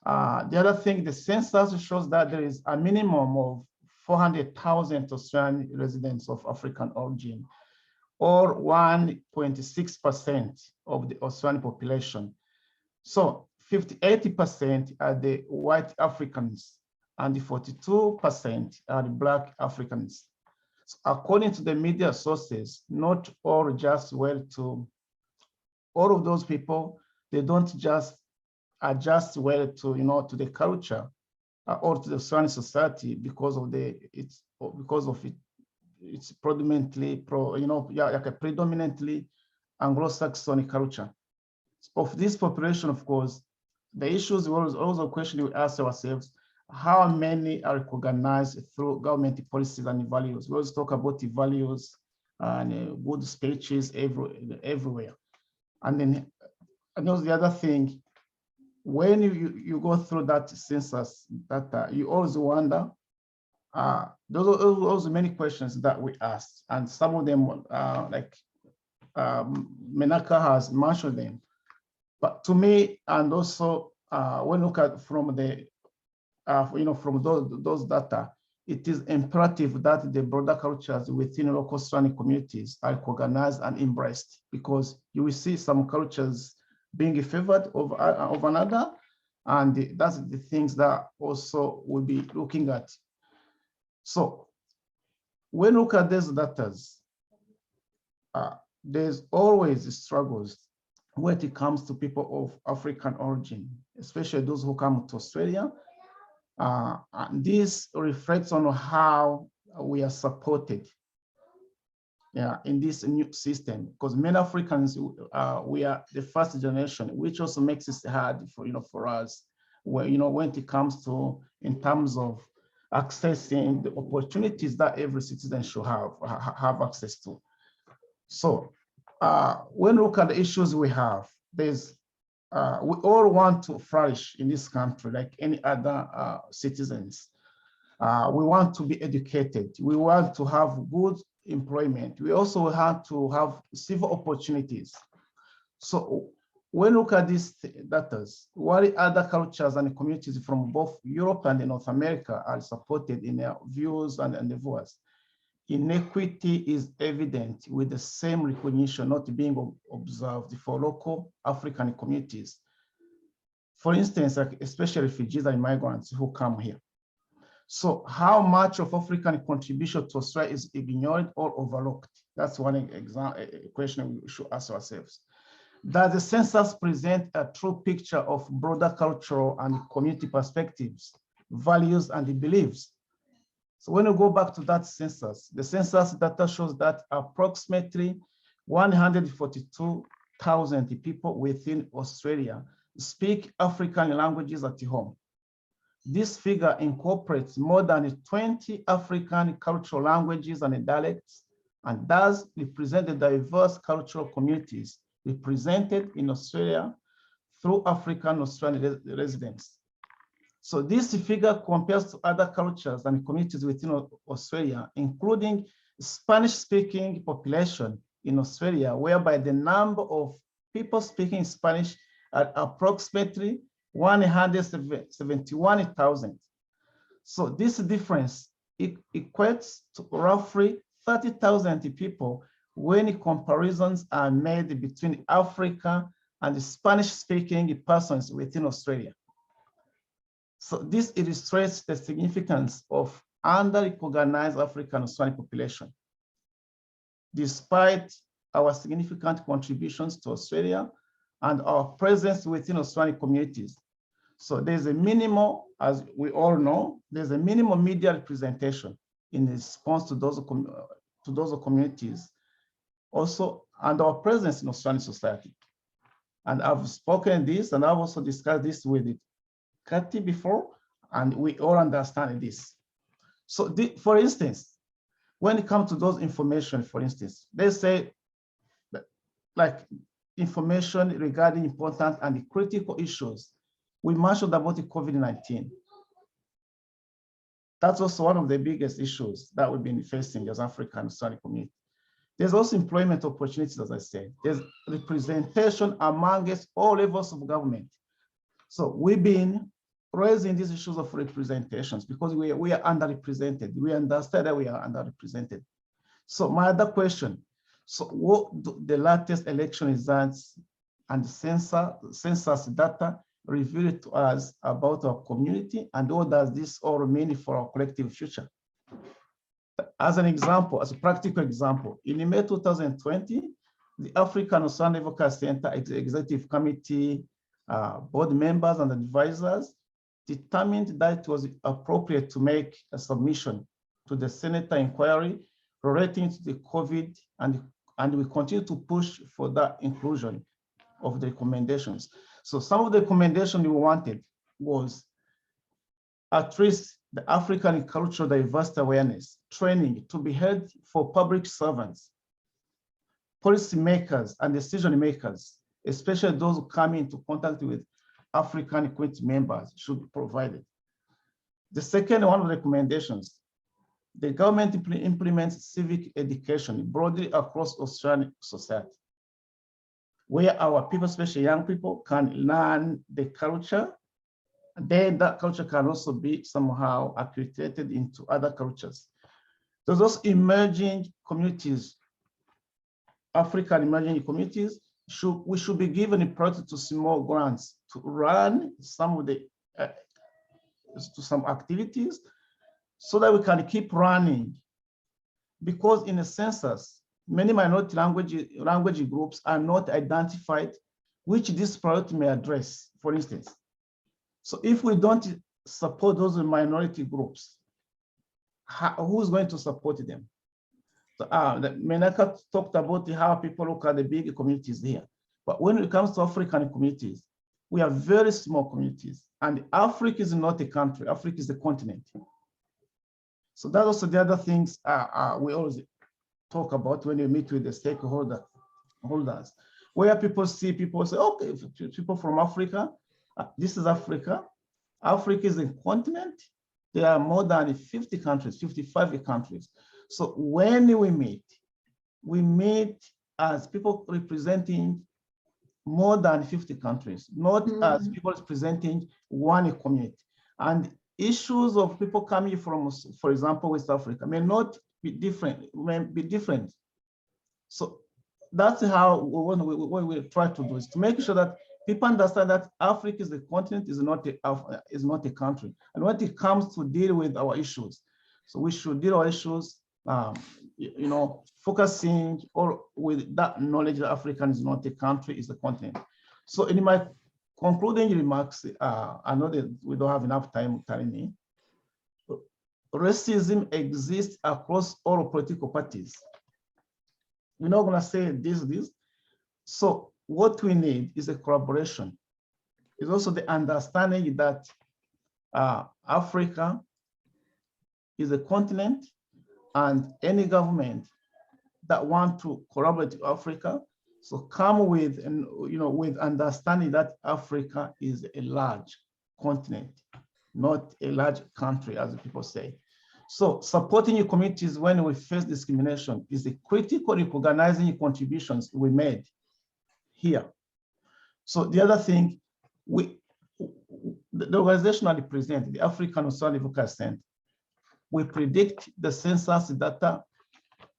The other thing, the census shows that there is a minimum of 400,000 Australian residents of African origin, or 1.6% of the Australian population. So 80% are the white Africans, and the 42% are the Black Africans. So according to the media sources, not all just all of those people, they don't just adjust well to to the culture or to the Australian society because of it's predominantly predominantly Anglo-Saxon culture. Of this population, of course, the issues was also a question we ask ourselves: how many are recognized through government policies and values? We always talk about the values and good speeches everywhere. And then the other thing, when you go through that census data, you always wonder, those are also many questions that we asked, and some of them, Menaka has mentioned them. But to me, and also when you look at from the, from those data, it is imperative that the broader cultures within local Australian communities are recognized and embraced, because you will see some cultures being favored of another, and that's the things that also we'll be looking at. So when you look at these data, there's always struggles when it comes to people of African origin, especially those who come to Australia. And this reflects on how we are supported in this new system, because many Africans, we are the first generation, which also makes it hard for us, where when it comes to in terms of accessing the opportunities that every citizen should have access to. So when we look at the issues we have, there's we all want to flourish in this country like any other citizens. We want to be educated. We want to have good employment. We also have to have civil opportunities. So when we look at these data, what other cultures and communities from both Europe and North America are supported in their views and endeavors? Inequity is evident, with the same recognition not being observed for local African communities. For instance, like especially refugees and migrants who come here. So how much of African contribution to Australia is ignored or overlooked? That's one question we should ask ourselves. Does the census present a true picture of broader cultural and community perspectives, values, and beliefs? So when we go back to that census, the census data shows that approximately 142,000 people within Australia speak African languages at home. This figure incorporates more than 20 African cultural languages and dialects, and does represent the diverse cultural communities represented in Australia through African Australian residents. So this figure compares to other cultures and communities within Australia, including Spanish-speaking population in Australia, whereby the number of people speaking Spanish at approximately 171,000. So this difference equates to roughly 30,000 people when comparisons are made between Africa and the Spanish-speaking persons within Australia. So this illustrates the significance of under-recognized African Australian population. Despite our significant contributions to Australia and our presence within Australian communities. So there's a minimal, as we all know, there's a minimal media representation in response to those communities, also, and our presence in Australian society. And I've spoken this, and I've also discussed this with Kathy before, and we all understand this. So for instance, when it comes to those information, for instance, they say that, like information regarding important and critical issues, we mentioned about the COVID-19. That's also one of the biggest issues that we've been facing as African Australian community. There's also employment opportunities, as I said. There's representation amongst all levels of government. So we've been raising these issues of representations because we are underrepresented. We understand that we are underrepresented. So my other question, so what do the latest election results and census data reveal to us about our community, and what does this all mean for our collective future? As an example, as a practical example, in May 2020, the African Australian Advocacy Center Executive Committee board members and advisors determined that it was appropriate to make a submission to the Senator inquiry relating to the COVID, and we continue to push for that inclusion of the recommendations. So some of the recommendations we wanted was at least the African cultural diversity awareness training to be held for public servants, policy makers, and decision makers, especially those who come into contact with African community members, should be provided. The second one of the recommendations, the government implements civic education broadly across Australian society, where our people, especially young people, can learn the culture. Then that culture can also be somehow accreted into other cultures. So those emerging communities, African emerging communities, we should be given a priority to small grants to run some of the to some activities so that we can keep running. Because in a census, many minority language groups are not identified, which this priority may address, for instance. So if we don't support those minority groups, who's going to support them? So Menaka talked about how people look at the big communities here. But when it comes to African communities, we are very small communities. And Africa is not a country, Africa is a continent. So that's also the other things we always talk about when you meet with the stakeholders, where people see people say, okay, people from Africa, this is Africa. Africa is a continent. There are more than 50 countries, 55 countries. So when we meet as people representing more than 50 countries, not as people representing one community. And issues of people coming from, for example, West Africa may not be different, may be different. So that's how what we try to do, is to make sure that people understand that Africa is a continent, is not a country. And when it comes to deal with our issues, so we should deal with our issues, focusing with that knowledge that Africa is not a country, is a continent. So in my concluding remarks, I know that we don't have enough time, Tarini. Racism exists across all political parties. We're not going to say this. So what we need is a collaboration. It's also the understanding that Africa is a continent, and any government that want to collaborate with Africa, so come with, and with understanding that Africa is a large continent, not a large country, as people say. So supporting your communities when we face discrimination is a critical recognizing contributions we made here. So the other thing, the organization I represent, the African National Advocacy Center, we predict the census data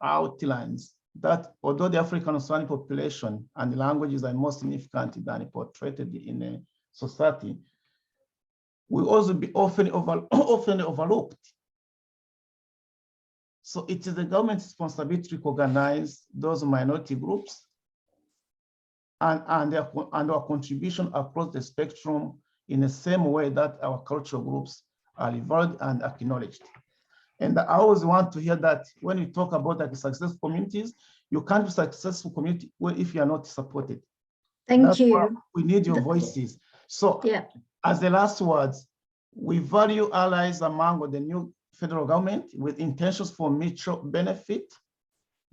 outlines that although the African Australian population and the languages are more significant than portrayed in a society, will also be often overlooked. So it is the government's responsibility to recognize those minority groups and our contribution across the spectrum in the same way that our cultural groups are revered and acknowledged. And I always want to hear that when you talk about like successful communities, you can't be successful community if you are not supported. Thank you. We need your voices. So as the last words, we value allies among the new federal government with intentions for mutual benefit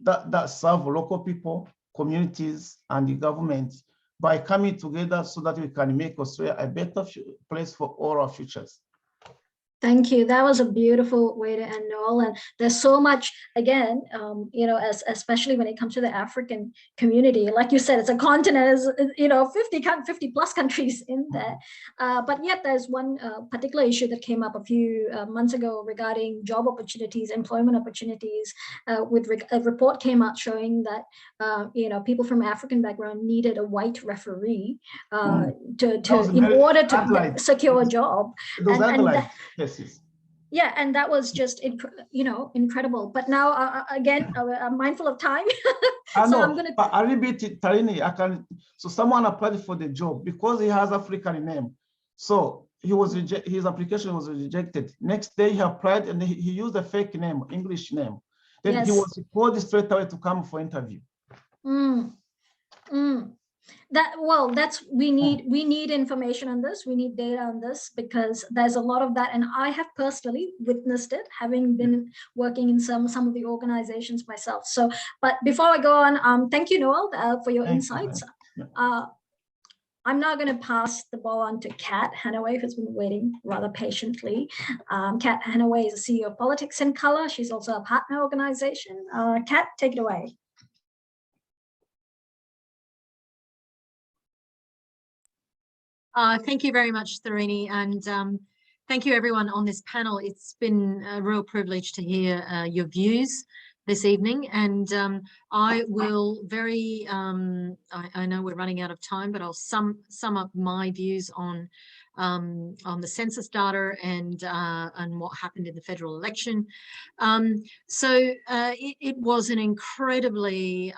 that serve local people, communities, and the government by coming together so that we can make Australia a better place for all our futures. Thank you. That was a beautiful way to end, Noel. And there's so much, again, especially when it comes to the African community. Like you said, it's a continent, 50 plus countries in there. But yet there's one particular issue that came up a few months ago regarding job opportunities, employment opportunities. With a report came out showing that, people from African background needed a white referee in order to secure a job. Yeah, and that was just incredible. But now again, I'm mindful of time. I know, I'm gonna. But a little bit, Tarini, so someone applied for the job because he has African name. So his application was rejected. Next day he applied and he used a fake name, English name. Then he was called straight away to come for interview. We need information on this. We need data on this because there's a lot of that, and I have personally witnessed it, having been working in some of the organizations myself. So, but before I go on, thank you, Noel, for your insights. I'm now going to pass the ball on to Kat Hanaway, who's been waiting rather patiently. Kat Hanaway is the CEO of Politics in Colour. She's also a partner organization. Kat, take it away. Thank you very much, Tharini, and thank you everyone on this panel. It's been a real privilege to hear your views this evening, and I will I know we're running out of time, but I'll sum up my views on the census data and what happened in the federal election. It was an incredibly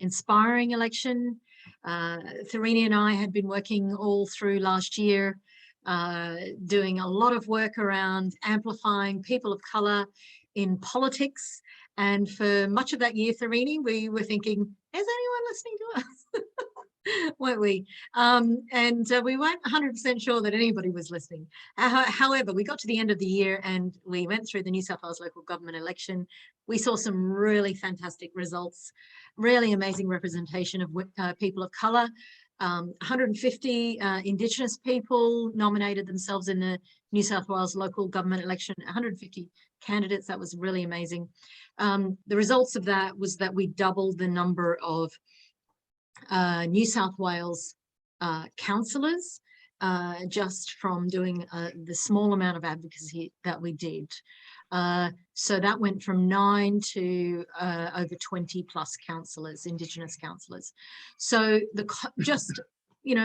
inspiring election. Tharini and I had been working all through last year, doing a lot of work around amplifying people of colour in politics. And for much of that year, Tharini, we were thinking, is anyone listening to us? Weren't we? And we weren't 100% sure that anybody was listening. However, we got to the end of the year and we went through the New South Wales local government election. We saw some really fantastic results, really amazing representation of people of colour. 150 Indigenous people nominated themselves in the New South Wales local government election, 150 candidates. That was really amazing. The results of that was that we doubled the number of New South Wales councillors just from doing the small amount of advocacy that we did. So that went from 9 to over 20 plus councillors, Indigenous councillors. So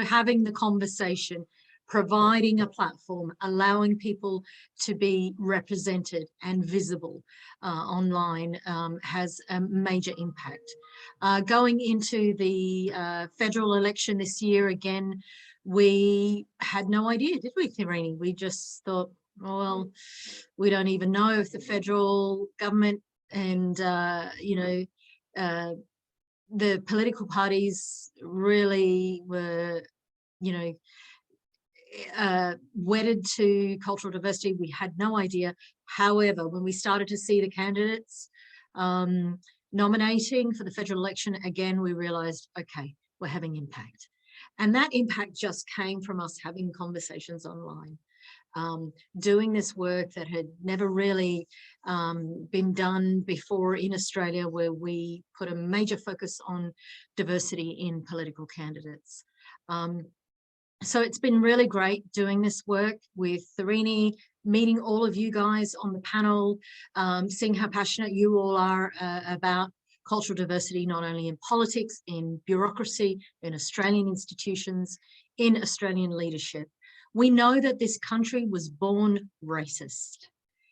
having the conversation, providing a platform, allowing people to be represented and visible online has a major impact. Going into the federal election this year, again, we had no idea, did we, Tharini? We just thought, well, we don't even know if the federal government and the political parties really were, you know, wedded to cultural diversity. We had no idea. However, when we started to see the candidates nominating for the federal election, again, we realized, okay, we're having impact. And that impact just came from us having conversations online, doing this work that had never really been done before in Australia, where we put a major focus on diversity in political candidates. So it's been really great doing this work with Therini, meeting all of you guys on the panel, seeing how passionate you all are about cultural diversity, not only in politics, in bureaucracy, in Australian institutions, in Australian leadership. We know that this country was born racist.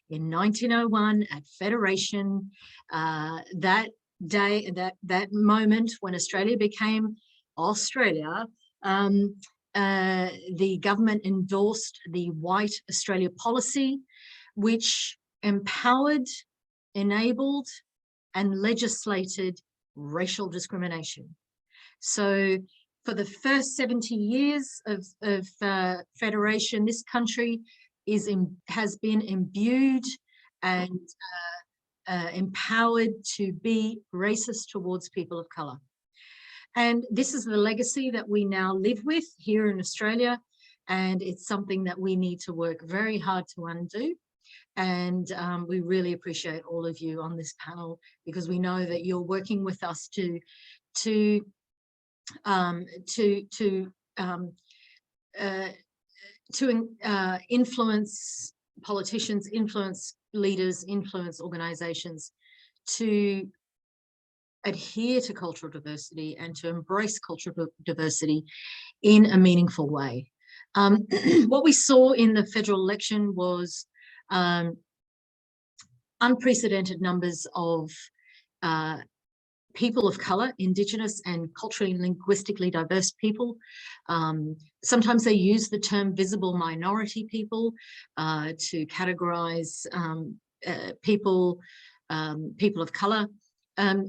In 1901 at Federation, that day, that moment when Australia became Australia, the government endorsed the White Australia policy, which empowered, enabled, and legislated racial discrimination. So for the first 70 years of Federation, this country has been imbued and empowered to be racist towards people of colour. And this is the legacy that we now live with here in Australia, and it's something that we need to work very hard to undo. And we really appreciate all of you on this panel, because we know that you're working with us to influence politicians, influence leaders, influence organisations to adhere to cultural diversity and to embrace cultural diversity in a meaningful way. What we saw in the federal election was unprecedented numbers of people of colour, Indigenous and culturally and linguistically diverse people. Sometimes they use the term visible minority people to categorise people of colour.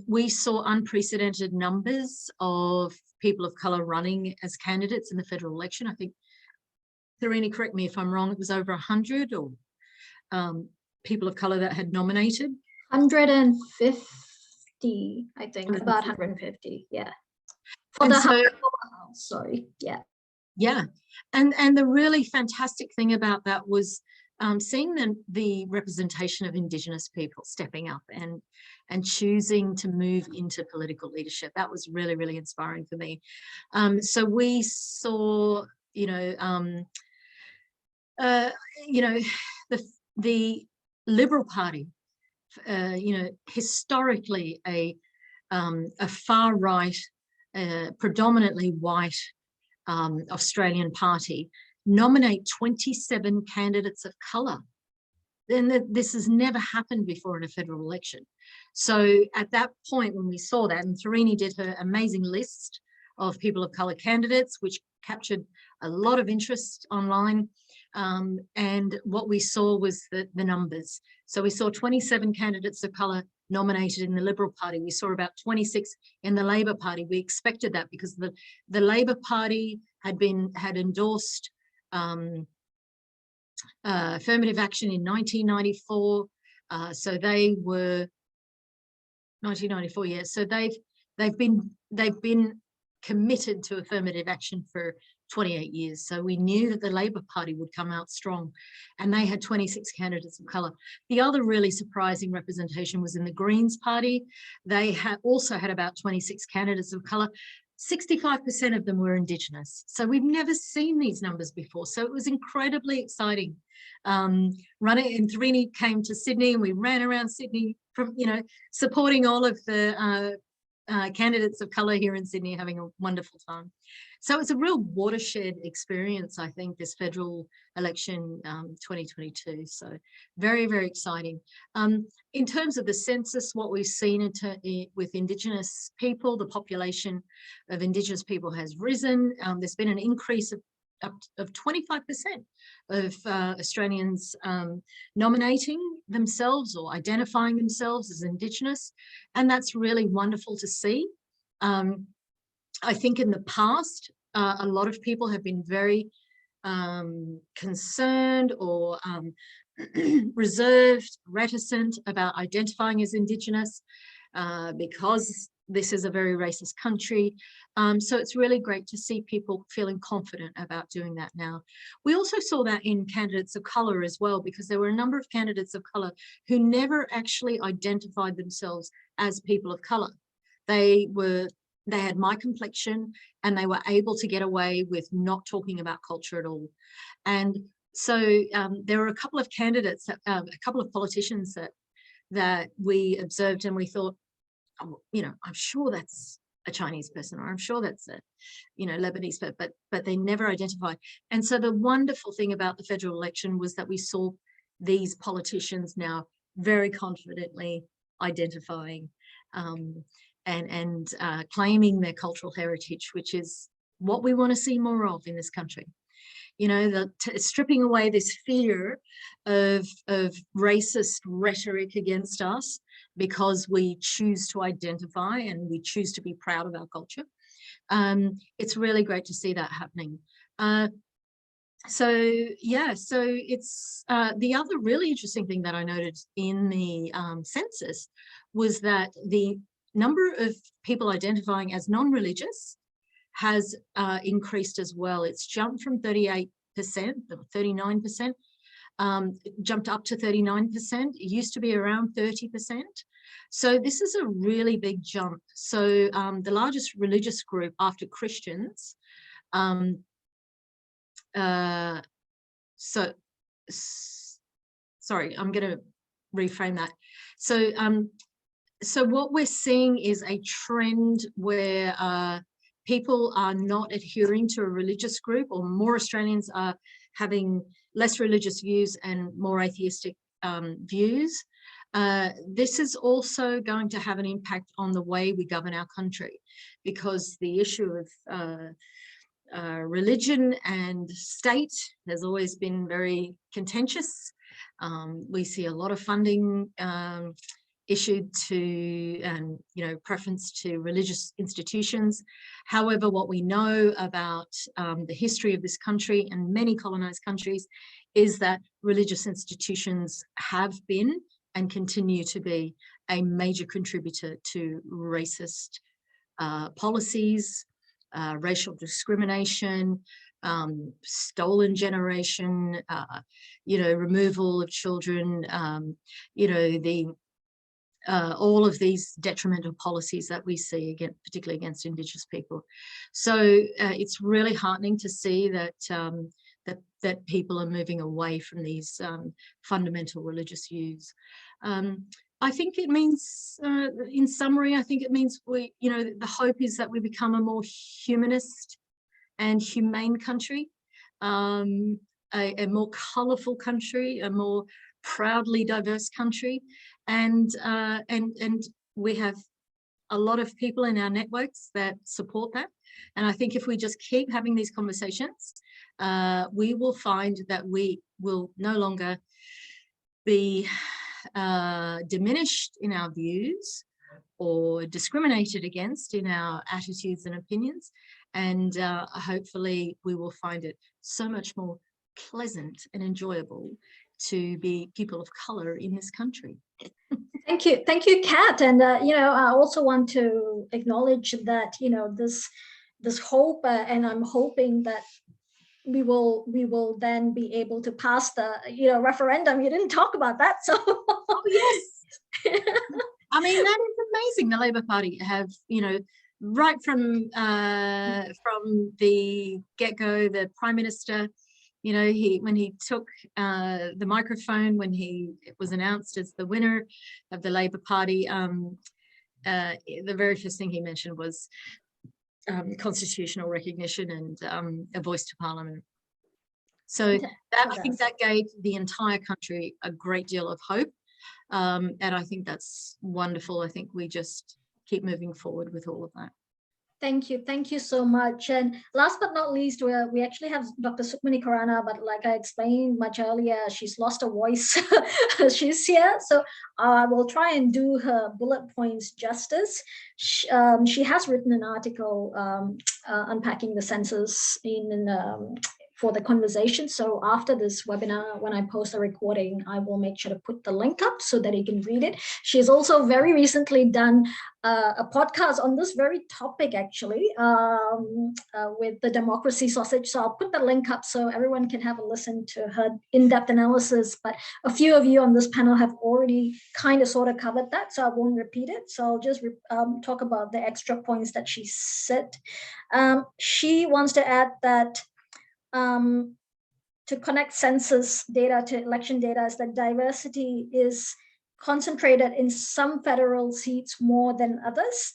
We saw unprecedented numbers of people of colour running as candidates in the federal election. I think, Therini, correct me if I'm wrong, it was over 100 or people of colour that had nominated. 150, I think, about 150, yeah. For the House, sorry, yeah. Yeah, and the really fantastic thing about that was seeing the representation of Indigenous people stepping up and choosing to move into political leadership. That was really, really inspiring for me. So we saw, the Liberal Party, historically a far right, predominantly white Australian party, nominate 27 candidates of colour. Then this has never happened before in a federal election. So at that point, when we saw that, and Therini did her amazing list of people of colour candidates, which captured a lot of interest online, and what we saw was the numbers. So we saw 27 candidates of colour nominated in the Liberal Party. We saw about 26 in the Labor Party. We expected that because the Labor Party had endorsed affirmative action in 1994. So they were 1994, yeah. So they've been committed to affirmative action for 28 years. So we knew that the Labor Party would come out strong, and they had 26 candidates of colour. The other really surprising representation was in the Greens Party. They also had about 26 candidates of colour. 65% of them were Indigenous. So we've never seen these numbers before. So it was incredibly exciting. And Therini came to Sydney, and we ran around Sydney from, supporting all of the candidates of colour here in Sydney, having a wonderful time. So it's a real watershed experience, I think, this federal election 2022. So very, very exciting. In terms of the census, what we've seen with Indigenous people, the population of Indigenous people has risen. There's been an increase of 25% of Australians nominating themselves or identifying themselves as Indigenous. And that's really wonderful to see. I think in the past, a lot of people have been very concerned or reserved, reticent about identifying as Indigenous because this is a very racist country. So it's really great to see people feeling confident about doing that now. We also saw that in candidates of colour as well, because there were a number of candidates of colour who never actually identified themselves as people of colour. They had my complexion, and they were able to get away with not talking about culture at all. And so there were a couple of candidates, a couple of politicians that we observed, and we thought, oh, you know, I'm sure that's a Chinese person, or I'm sure that's a, you know, Lebanese, but they never identified. And so the wonderful thing about the federal election was that we saw these politicians now very confidently identifying and claiming their cultural heritage, which is what we want to see more of in this country. You know, stripping away this fear of racist rhetoric against us because we choose to identify and we choose to be proud of our culture. It's really great to see that happening. So it's the other really interesting thing that I noted in the census was that the number of people identifying as non-religious has increased as well. It's jumped from 38%, 39%, jumped up to 39%. It used to be around 30%. So this is a really big jump. So the largest religious group after Christians, sorry, I'm going to reframe that. So what we're seeing is a trend where people are not adhering to a religious group, or more Australians are having less religious views and more atheistic views. This is also going to have an impact on the way we govern our country, because the issue of religion and state has always been very contentious. We see a lot of funding issued to, preference to religious institutions. However, what we know about the history of this country and many colonized countries is that religious institutions have been and continue to be a major contributor to racist policies, racial discrimination, stolen generation, removal of children, all of these detrimental policies that we see, again, particularly against Indigenous people. So it's really heartening to see that that people are moving away from these fundamental religious views. I think it means, in summary, I think it means the hope is that we become a more humanist and humane country, a more colourful country, a more proudly diverse country, and we have a lot of people in our networks that support that. And I think if we just keep having these conversations, we will find that we will no longer be diminished in our views or discriminated against in our attitudes and opinions, and hopefully we will find it so much more pleasant and enjoyable to be people of colour in this country. Thank you, Kat. And I also want to acknowledge that this hope, and I'm hoping that we will then be able to pass the referendum. You didn't talk about that, so oh, yes. I mean, that is amazing. The Labor Party have right from the get-go, the Prime Minister, when he took the microphone, when he was announced as the winner of the Labor Party, the very first thing he mentioned was constitutional recognition and a voice to Parliament. So I think that gave the entire country a great deal of hope, and I think that's wonderful. I think we just keep moving forward with all of that. Thank you. Thank you so much. And last but not least, we actually have Dr. Sukmani Khurana, but like I explained much earlier, she's lost her voice. She's here. So I will try and do her bullet points justice. She has written an article unpacking the census for the conversation. So after this webinar, when I post the recording, I will make sure to put the link up so that you can read it. She's also very recently done a podcast on this very topic, actually, with the democracy sausage. So I'll put the link up so everyone can have a listen to her in-depth analysis. But a few of you on this panel have already kind of sort of covered that, so I won't repeat it. So I'll just talk about the extra points that she said. She wants to add that to connect census data to election data is that diversity is concentrated in some federal seats more than others.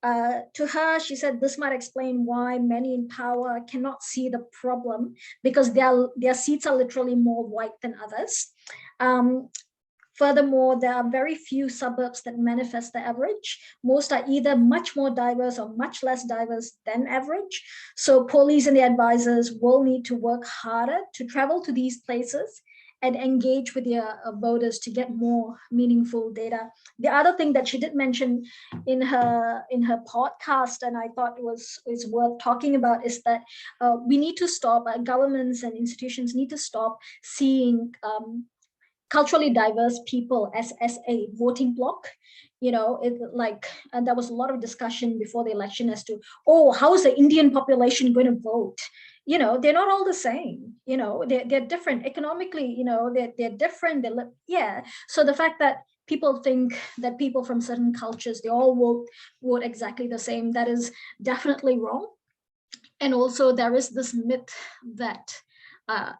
To her, she said this might explain why many in power cannot see the problem because their seats are literally more white than others. Furthermore, there are very few suburbs that manifest the average. Most are either much more diverse or much less diverse than average. So police and the advisors will need to work harder to travel to these places and engage with their voters to get more meaningful data. The other thing that she did mention in her podcast, and I thought is worth talking about, is that we need to stop, governments and institutions need to stop seeing culturally diverse people as a voting bloc. You know, and there was a lot of discussion before the election as to, oh, how is the Indian population going to vote? You know, they're not all the same. You know, they're different economically. You know, they're different. So the fact that people think that people from certain cultures, they all vote exactly the same, that is definitely wrong. And also there is this myth that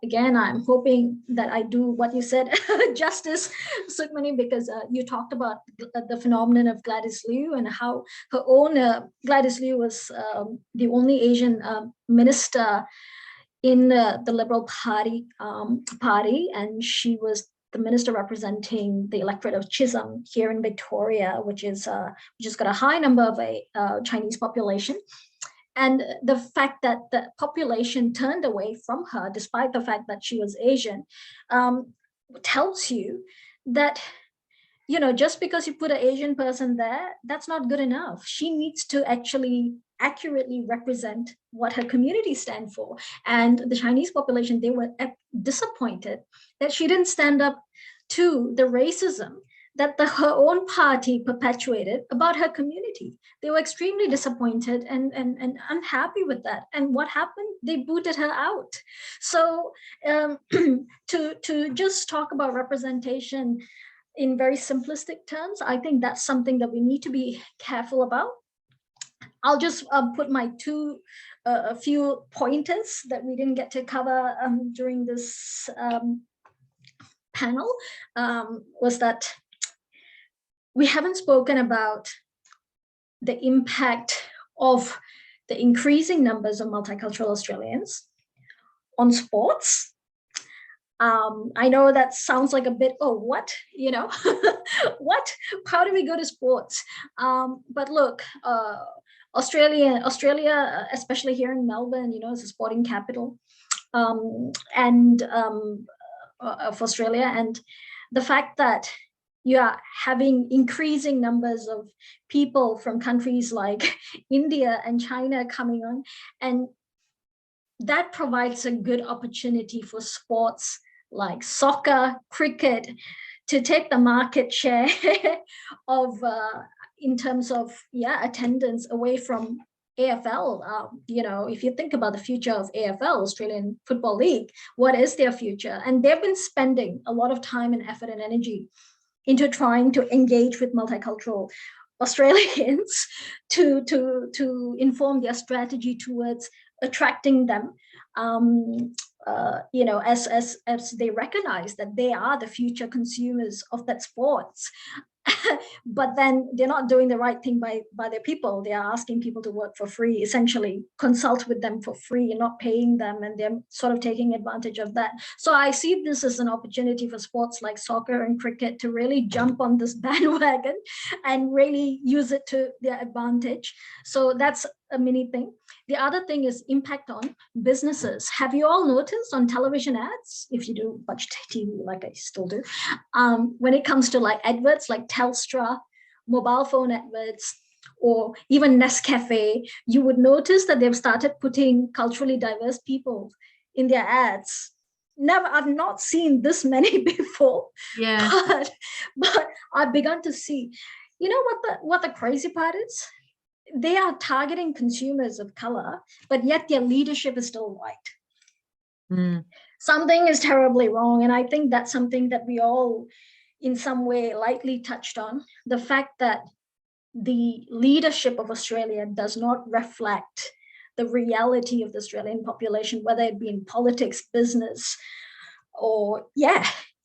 again, I'm hoping that I do what you said justice, Sukmani, because you talked about the phenomenon of Gladys Liu and how her own, Gladys Liu was the only Asian minister in the Liberal Party, and she was the minister representing the electorate of Chisholm here in Victoria, which has got a high number of a Chinese population. And the fact that the population turned away from her, despite the fact that she was Asian, tells you that, you know, just because you put an Asian person there, that's not good enough. She needs to actually accurately represent what her community stand for. And the Chinese population, they were disappointed that she didn't stand up to the racism that her own party perpetuated about her community. They were extremely disappointed and unhappy with that. And what happened? They booted her out. So to just talk about representation in very simplistic terms, I think that's something that we need to be careful about. I'll just put my a few pointers that we didn't get to cover during this panel, was that we haven't spoken about the impact of the increasing numbers of multicultural Australians on sports. I know that sounds like a bit, oh, what, you know, what, how do we go to sports? But look, Australia, especially here in Melbourne, you know, is a sporting capital of Australia. And the fact that you are having increasing numbers of people from countries like India and China coming on, and that provides a good opportunity for sports like soccer, cricket, to take the market share of in terms of attendance away from AFL. You know, if you think about the future of AFL, Australian Football League, what is their future? And they've been spending a lot of time and effort and energy into trying to engage with multicultural Australians to inform their strategy towards attracting them, you know, as they recognize that they are the future consumers of that sports. but then they're not doing the right thing by their people. They are asking people to work for free, essentially consult with them for free and not paying them, and they're sort of taking advantage of that. So I see this as an opportunity for sports like soccer and cricket to really jump on this bandwagon and really use it to their advantage. So that's a mini thing. The other thing is impact on businesses. Have you all noticed on television ads, if you do watch TV like I still do, when it comes to like adverts like Telstra, mobile phone adverts, or even Nescafe, you would notice that they've started putting culturally diverse people in their ads. I've not seen this many before, Yeah. but I've begun to see. You know what the crazy part is? They are targeting consumers of color, but yet their leadership is still white. Mm. Something is terribly wrong. And I think that's something that we all in some way lightly touched on. The fact that the leadership of Australia does not reflect the reality of the Australian population, whether it be in politics, business, or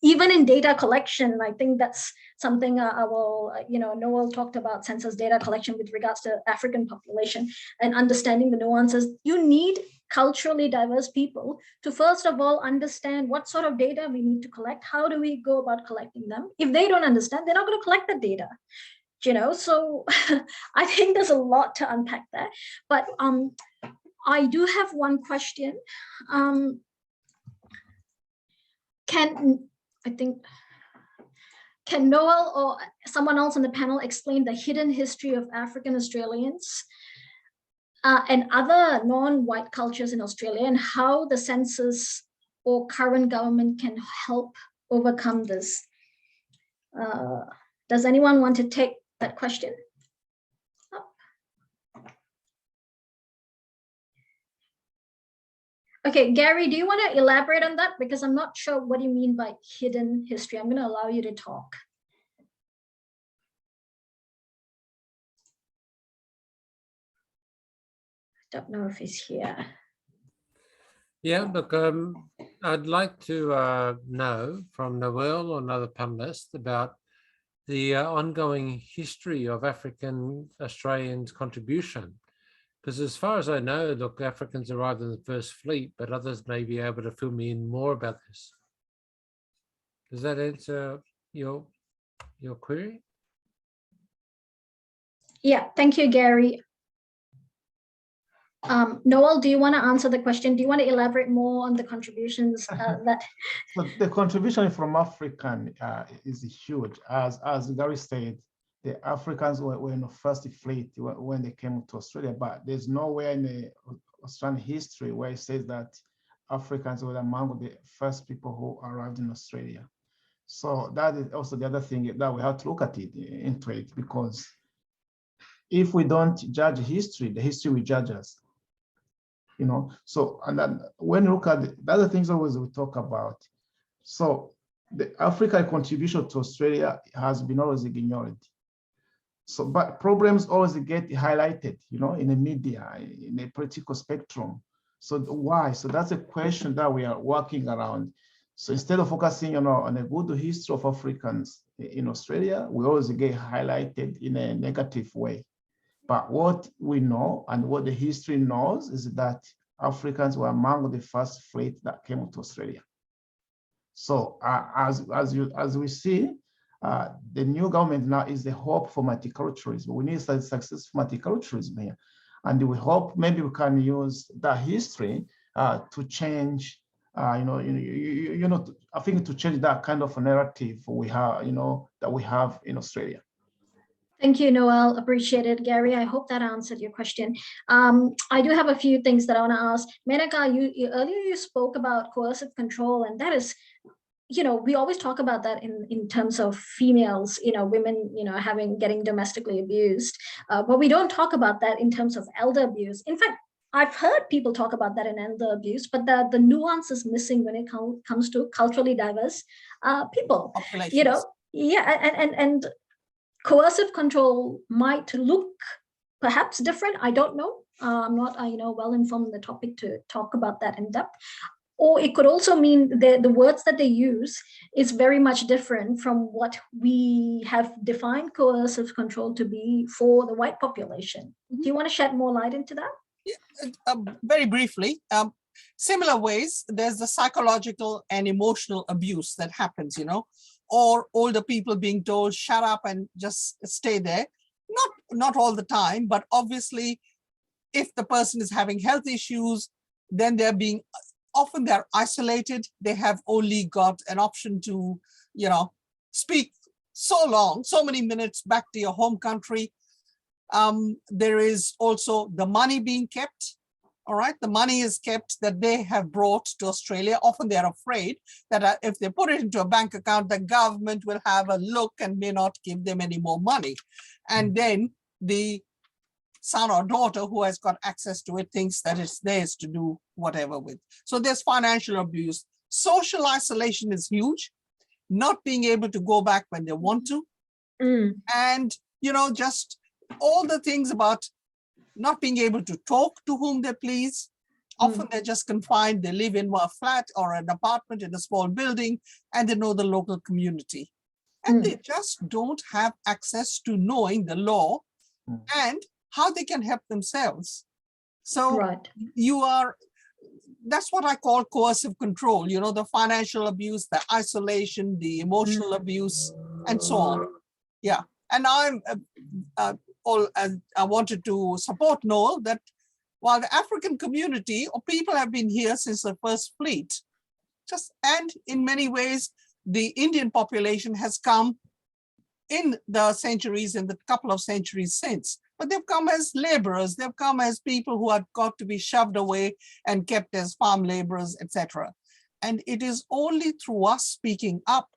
even in data collection. I think that's something I will, Noel talked about census data collection with regards to African population and understanding the nuances. You need culturally diverse people to first of all understand what sort of data we need to collect. How do we go about collecting them? If they don't understand, they're not going to collect the data. So I think there's a lot to unpack there. But I do have one question. Can Noel or someone else on the panel explain the hidden history of African Australians and other non-white cultures in Australia, and how the census or current government can help overcome this? Does anyone want to take that question? Okay, Gary, do you want to elaborate on that? Because I'm not sure what you mean by hidden history. I'm going to allow you to talk. I don't know if he's here. Yeah, look, I'd like to know from Noel or another panelist about the ongoing history of African Australians' contribution. Because as far as I know, look, Africans arrived in the first fleet, but others may be able to fill me in more about this. Does that answer your query? Yeah, thank you, Gary. Noel, do you want to answer the question? Do you want to elaborate more on the contributions that? So the contribution from African is huge. As Gary said, the Africans were in the first fleet when they came to Australia, but there's nowhere in the Australian history where it says that Africans were among the first people who arrived in Australia. So that is also the other thing that we have to look at it into it, because if we don't judge history, the history will judge us. So, and then when you look at the other things always we talk about, so the African contribution to Australia has been always ignored. So, but problems always get highlighted, in the media, in the political spectrum. So why? So that's a question that we are working around. So instead of focusing, on a good history of Africans in Australia, we always get highlighted in a negative way. But what we know and what the history knows is that Africans were among the first fleet that came to Australia. So as we see, the new government now is the hope for multiculturalism. We need successful multiculturalism here. And we hope maybe we can use that history to change, I think to change that kind of narrative we have, that we have in Australia. Thank you, Noel. Appreciate it, Gary. I hope that answered your question. I do have a few things that I want to ask. Menaka, earlier you spoke about coercive control, and that is, we always talk about that in terms of females, women, getting domestically abused, but we don't talk about that in terms of elder abuse. In fact, I've heard people talk about that in elder abuse, but the nuance is missing when it comes to culturally diverse people. Populations. And coercive control might look perhaps different. I don't know. I'm not, well informed on the topic to talk about that in depth. Or it could also mean the words that they use is very much different from what we have defined coercive control to be for the white population. Do you want to shed more light into that? Very briefly, similar ways, there's the psychological and emotional abuse that happens, or older people being told, shut up and just stay there. Not all the time, but obviously, if the person is having health issues, then often they're isolated. They have only got an option to, speak so many minutes back to your home country. There is also the money being kept. All right, the money is kept that they have brought to Australia. Often they're afraid that if they put it into a bank account, the government will have a look and may not give them any more money. And then the son or daughter who has got access to it thinks that it's theirs to do whatever with. So there's financial abuse. Social isolation is huge, not being able to go back when they want to. And, just all the things about not being able to talk to whom they please. Often they're just confined. They live in a flat or an apartment in a small building, and they know the local community. And they just don't have access to knowing the law and how they can help themselves. So that's what I call coercive control, the financial abuse, the isolation, the emotional abuse, and so on. Yeah. And I wanted to support Noel that while the African community or people have been here since the first fleet, and in many ways, the Indian population has come in the couple of centuries since, but they've come as laborers. They've come as people who had got to be shoved away and kept as farm laborers, etc. And it is only through us speaking up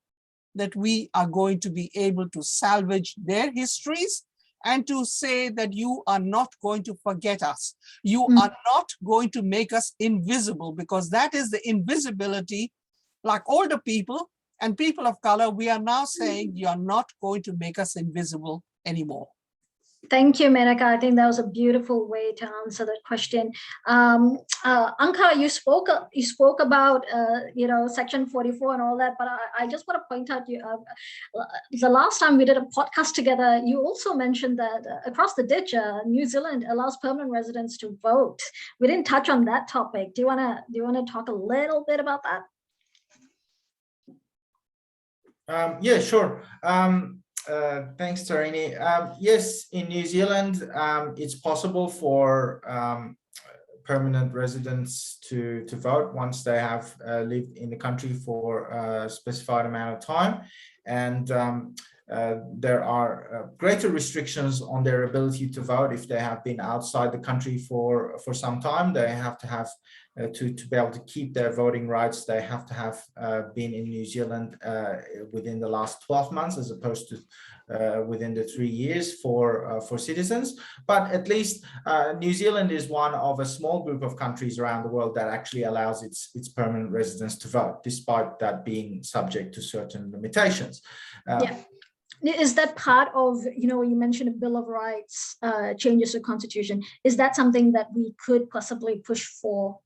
that we are going to be able to salvage their histories and to say that you are not going to forget us. You are not going to make us invisible, because that is the invisibility, like older people and people of color, we are now saying you're not going to make us invisible anymore. Thank you, Menaka. I think that was a beautiful way to answer that question. Anka, you spoke about Section 44 and all that, but I just want to point out the last time we did a podcast together, you also mentioned that across the ditch, New Zealand allows permanent residents to vote. We didn't touch on that topic. Do you want to talk a little bit about that? Yeah, sure. Thanks, Tarini. Yes, in New Zealand, it's possible for permanent residents to vote once they have lived in the country for a specified amount of time. And there are greater restrictions on their ability to vote if they have been outside the country for some time. They have to have to be able to keep their voting rights. They have to have been in New Zealand within the last 12 months, as opposed to within the 3 years for citizens. But at least New Zealand is one of a small group of countries around the world that actually allows its permanent residents to vote, despite that being subject to certain limitations. Is that part of, you mentioned a Bill of Rights, changes to Constitution? Is that something that we could possibly push for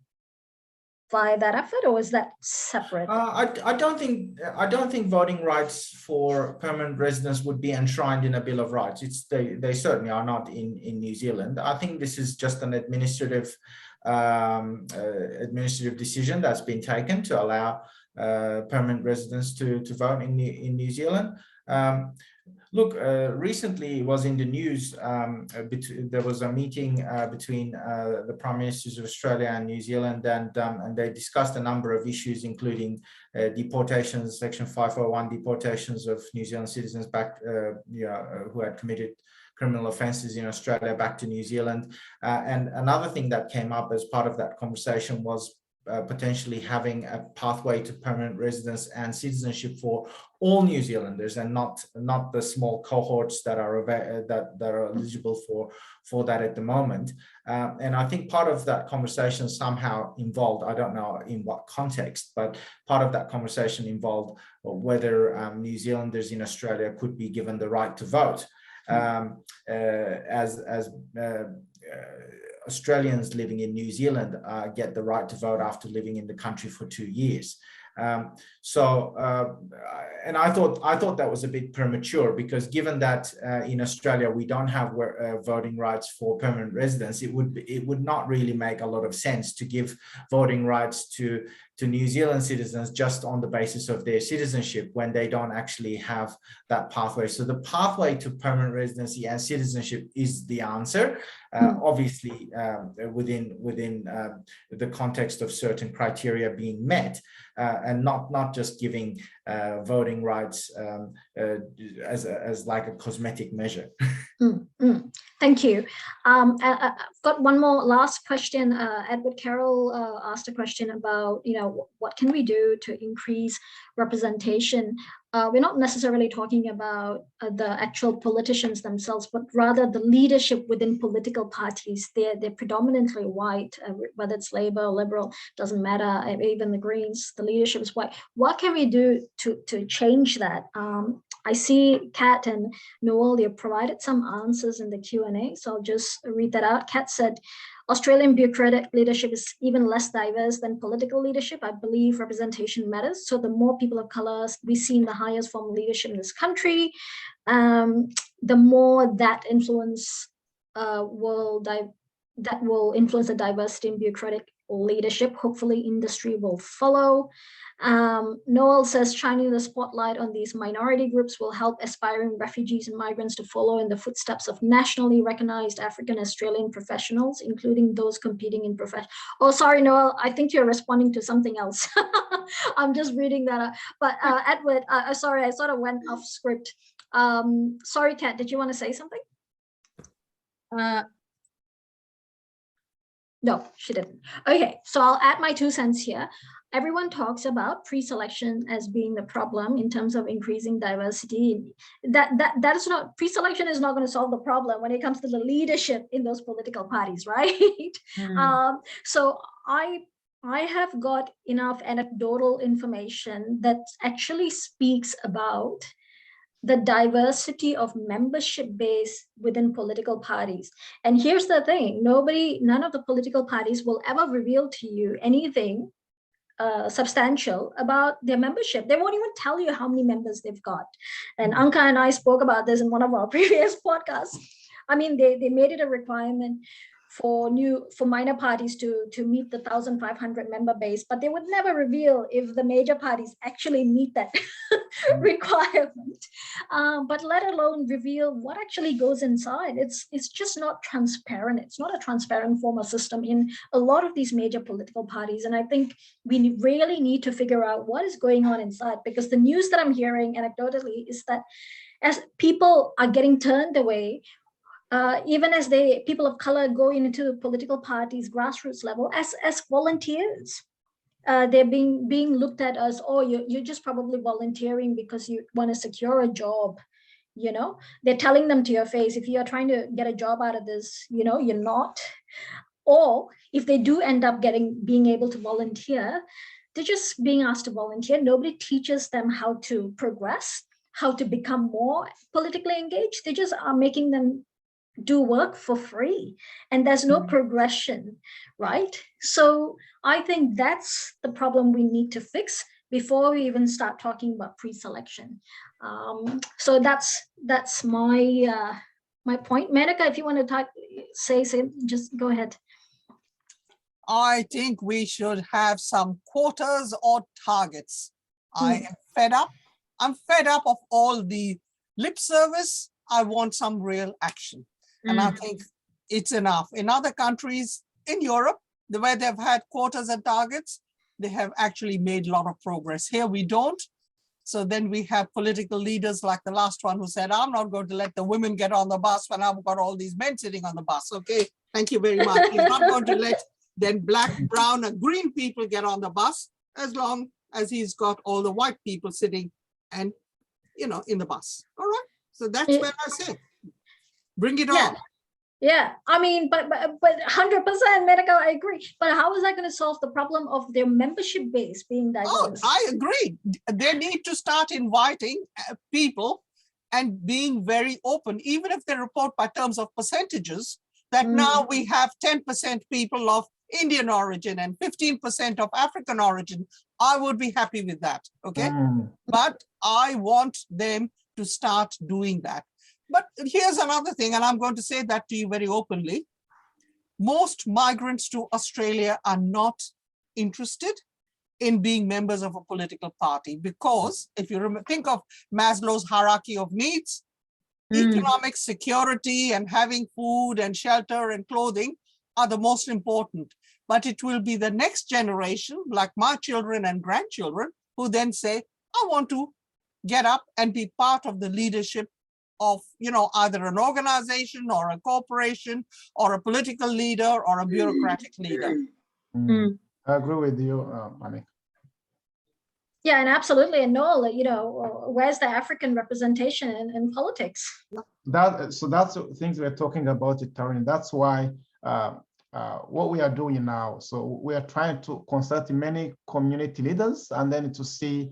via that effort, or is that separate? I don't think voting rights for permanent residents would be enshrined in a Bill of Rights. They certainly are not in New Zealand. I think this is just an administrative decision that's been taken to allow permanent residents to vote in New Zealand. Look, recently it was in the news, there was a meeting between the Prime Ministers of Australia and New Zealand, and they discussed a number of issues, including deportations, Section 501 deportations of New Zealand citizens back, who had committed criminal offences in Australia back to New Zealand. And another thing that came up as part of that conversation was potentially having a pathway to permanent residence and citizenship for all New Zealanders, and not the small cohorts that are eligible for that at the moment. And I think part of that conversation somehow involved, I don't know in what context, but part of that conversation involved whether New Zealanders in Australia could be given the right to vote. Australians living in New Zealand get the right to vote after living in the country for 2 years. And I thought that was a bit premature, because given that in Australia we don't have voting rights for permanent residents, it would not really make a lot of sense to give voting rights to New Zealand citizens just on the basis of their citizenship when they don't actually have that pathway. So the pathway to permanent residency and citizenship is the answer, obviously within the context of certain criteria being met, and not just giving voting rights as like a cosmetic measure. Thank you. I've got one more last question. Edward Carroll asked a question about, what can we do to increase representation? We're not necessarily talking about the actual politicians themselves, but rather the leadership within political parties. They're predominantly white, whether it's Labour, Liberal, doesn't matter, even the Greens, the leadership is white. What can we do to change that? I see Kat and Noel, you provided some answers in the Q&A, so I'll just read that out. Kat said, Australian bureaucratic leadership is even less diverse than political leadership. I believe representation matters. So the more people of color we see in the highest form of leadership in this country, the more that influence will influence the diversity in bureaucratic leadership. Hopefully industry will follow. Noel says shining the spotlight on these minority groups will help aspiring refugees and migrants to follow in the footsteps of nationally recognized African Australian professionals, including those competing in profession. Oh, sorry, Noel, I think you're responding to something else. I'm just reading that up. But Edward, sorry, I sort of went off script. Sorry, Kat, did you want to say something? No, she didn't. Okay, so I'll add my 2 cents here. Everyone talks about pre-selection as being the problem in terms of increasing diversity. That is not, pre-selection is not going to solve the problem when it comes to the leadership in those political parties, right? So I have got enough anecdotal information that actually speaks about the diversity of membership base within political parties. And here's the thing, none of the political parties will ever reveal to you anything substantial about their membership. They won't even tell you how many members they've got. And Anka and I spoke about this in one of our previous podcasts. I mean, they made it a requirement for minor parties to meet the 1,500 member base, but they would never reveal if the major parties actually meet that requirement. But let alone reveal what actually goes inside. It's just not transparent. It's not a transparent form of system in a lot of these major political parties. And I think we really need to figure out what is going on inside, because the news that I'm hearing anecdotally is that as people are getting turned away, even as people of color go into political parties, grassroots level, as volunteers. They're being looked at as, oh, you're just probably volunteering because you want to secure a job. They're telling them to your face, if you're trying to get a job out of this, you're not. Or if they do end up being able to volunteer, they're just being asked to volunteer. Nobody teaches them how to progress, how to become more politically engaged. They just are making them do work for free, and there's no progression, right? So I think that's the problem we need to fix before we even start talking about pre-selection. So that's my my point. Menaka, if you want to say, just go ahead. I think we should have some quotas or targets. I am fed up. I'm fed up of all the lip service. I want some real action. And I think it's enough. In other countries in Europe, where they've had quotas and targets, they have actually made a lot of progress. Here we don't. So then we have political leaders like the last one who said, I'm not going to let the women get on the bus when I've got all these men sitting on the bus. Okay, thank you very much. He's not going to let then black, brown, and green people get on the bus as long as he's got all the white people sitting and, in the bus. All right. So that's where I say, bring it on. Yeah, I mean, but 100%, medical, I agree. But how is that going to solve the problem of their membership base being diverse? Oh, I agree. They need to start inviting people and being very open, even if they report by terms of percentages, that now we have 10% people of Indian origin and 15% of African origin, I would be happy with that, okay? But I want them to start doing that. But here's another thing, and I'm going to say that to you very openly. Most migrants to Australia are not interested in being members of a political party, because if you think of Maslow's hierarchy of needs, economic security and having food and shelter and clothing are the most important. But it will be the next generation, like my children and grandchildren, who then say, I want to get up and be part of the leadership of, you know, either an organization or a corporation or a political leader or a bureaucratic leader. I agree with you, Mani. Yeah, and absolutely. And Noel, you know, where's the African representation in politics? So that's the things we're talking about it, Tarini. That's why what we are doing now. So we are trying to consult many community leaders and then to see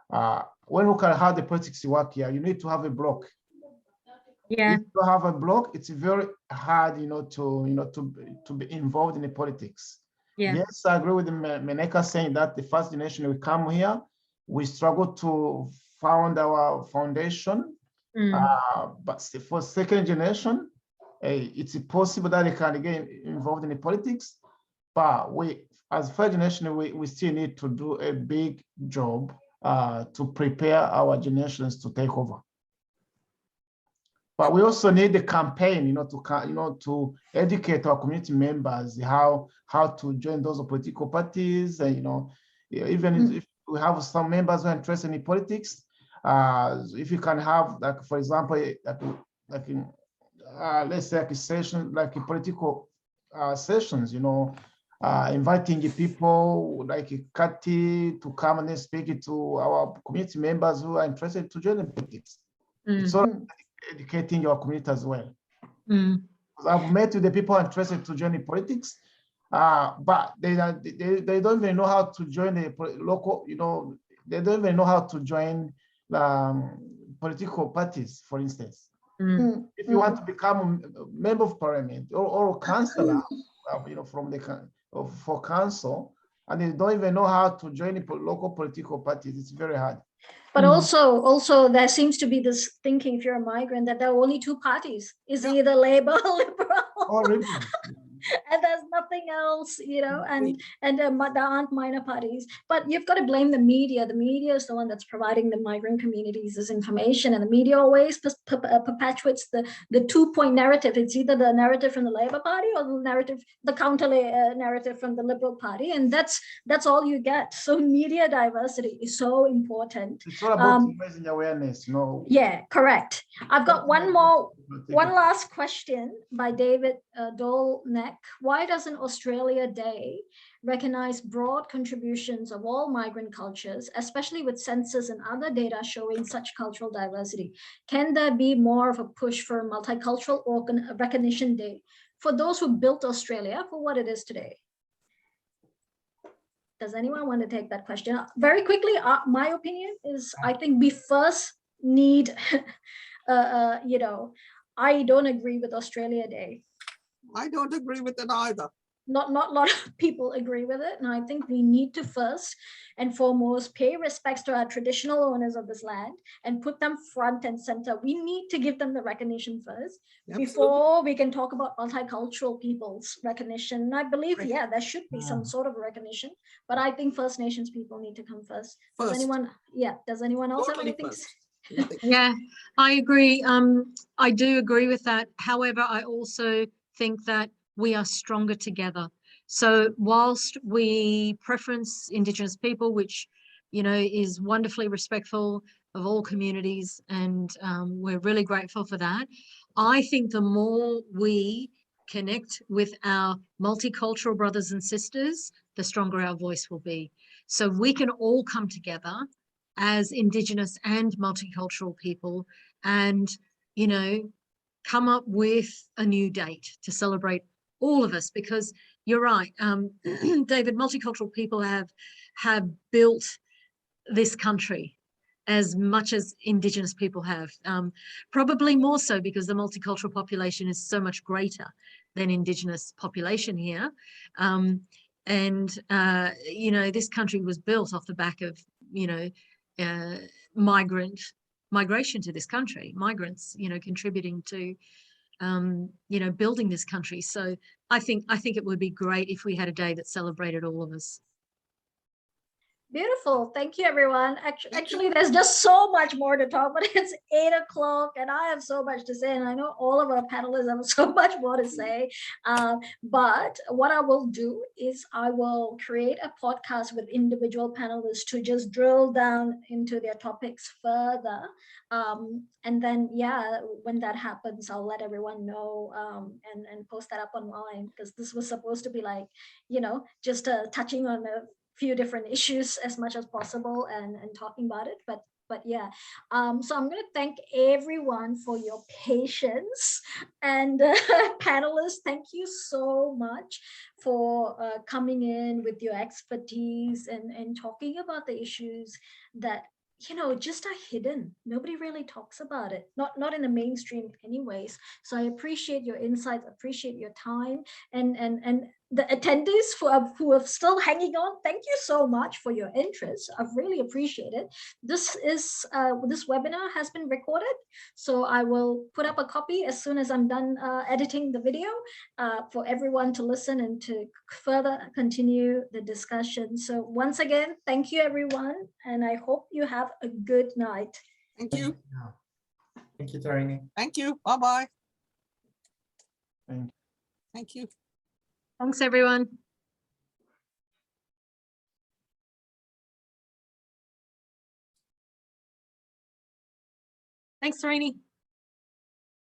when we look at how the politics work here, you need to have a block. Yeah. If you have a block, it's very hard, to be involved in the politics. Yeah. Yes, I agree with Meneka saying that the first generation we come here, we struggle to found our foundation. But for second generation, it's possible that they can get involved in the politics. But we, as first generation, we still need to do a big job to prepare our generations to take over. But we also need the campaign, to educate our community members how to join those political parties. And, even if we have some members who are interested in politics, if you can have, like, for example, let's say like a session, like a political sessions, inviting the people like Kati to come and then speak to our community members who are interested to join the politics. It's all educating your community as well. I've met with the people interested to join the politics, but they don't even know how to join the local, they don't even know how to join political parties, for instance. If you want to become a member of parliament or a councillor, for council, and they don't even know how to join the local political parties, it's very hard. But also there seems to be this thinking, if you're a migrant, that there are only two parties. It's either Labour or Liberal. Or Liberal. And there's nothing else, and there aren't minor parties. But you've got to blame the media. The media is the one that's providing the migrant communities this information, and the media always perpetuates the 2-point narrative. It's either the narrative from the Labour Party or the counter narrative from the Liberal Party, and that's all you get. So media diversity is so important. It's all about raising awareness, Yeah, correct. I've got one last question by David Dolneck. Why doesn't Australia Day recognize broad contributions of all migrant cultures, especially with census and other data showing such cultural diversity? Can there be more of a push for a multicultural recognition day for those who built Australia for what it is today? Does anyone want to take that question? Very quickly, my opinion is I think we first need, I don't agree with Australia Day. I don't agree with it either. Not a lot of people agree with it. And I think we need to first and foremost pay respects to our traditional owners of this land and put them front and center. We need to give them the recognition first before we can talk about multicultural people's recognition. And I believe, there should be some sort of recognition, but I think First Nations people need to come first. Does anyone else have anything? Yeah, I agree. I do agree with that. However, I also think that we are stronger together. So whilst we preference Indigenous people, which, is wonderfully respectful of all communities, and we're really grateful for that, I think the more we connect with our multicultural brothers and sisters, the stronger our voice will be. So we can all come together as Indigenous and multicultural people and, come up with a new date to celebrate all of us, because you're right, David, multicultural people have built this country, as much as Indigenous people have. Probably more so because the multicultural population is so much greater than Indigenous population here. And you know, this country was built off the back of, you know, migration to this country, migrants, you know, contributing to, you know, building this country. So I think it would be great if we had a day that celebrated all of us. Beautiful. Thank you, everyone. Actually, there's just so much more to talk, but it's 8 o'clock and I have so much to say. And I know all of our panelists have so much more to say. But what I will do is I will create a podcast with individual panelists to just drill down into their topics further. And then, yeah, when that happens, I'll let everyone know and post that up online, because this was supposed to be like, you know, just touching on a few different issues as much as possible and talking about it. But yeah, so I'm going to thank everyone for your patience, and panelists, thank you so much for coming in with your expertise and talking about the issues that, you know, just are hidden. Nobody really talks about it, not in the mainstream anyways. So I appreciate your insights, appreciate your time, and the attendees who are still hanging on, thank you so much for your interest. I've really appreciated. This webinar has been recorded, so I will put up a copy as soon as I'm done editing the video for everyone to listen and to further continue the discussion. So once again, thank you, everyone, and I hope you have a good night. Thank you. Thank you, Tarini. Thank you. Bye-bye. Thank you. Thank you. Thanks, everyone. Thanks, Tarini.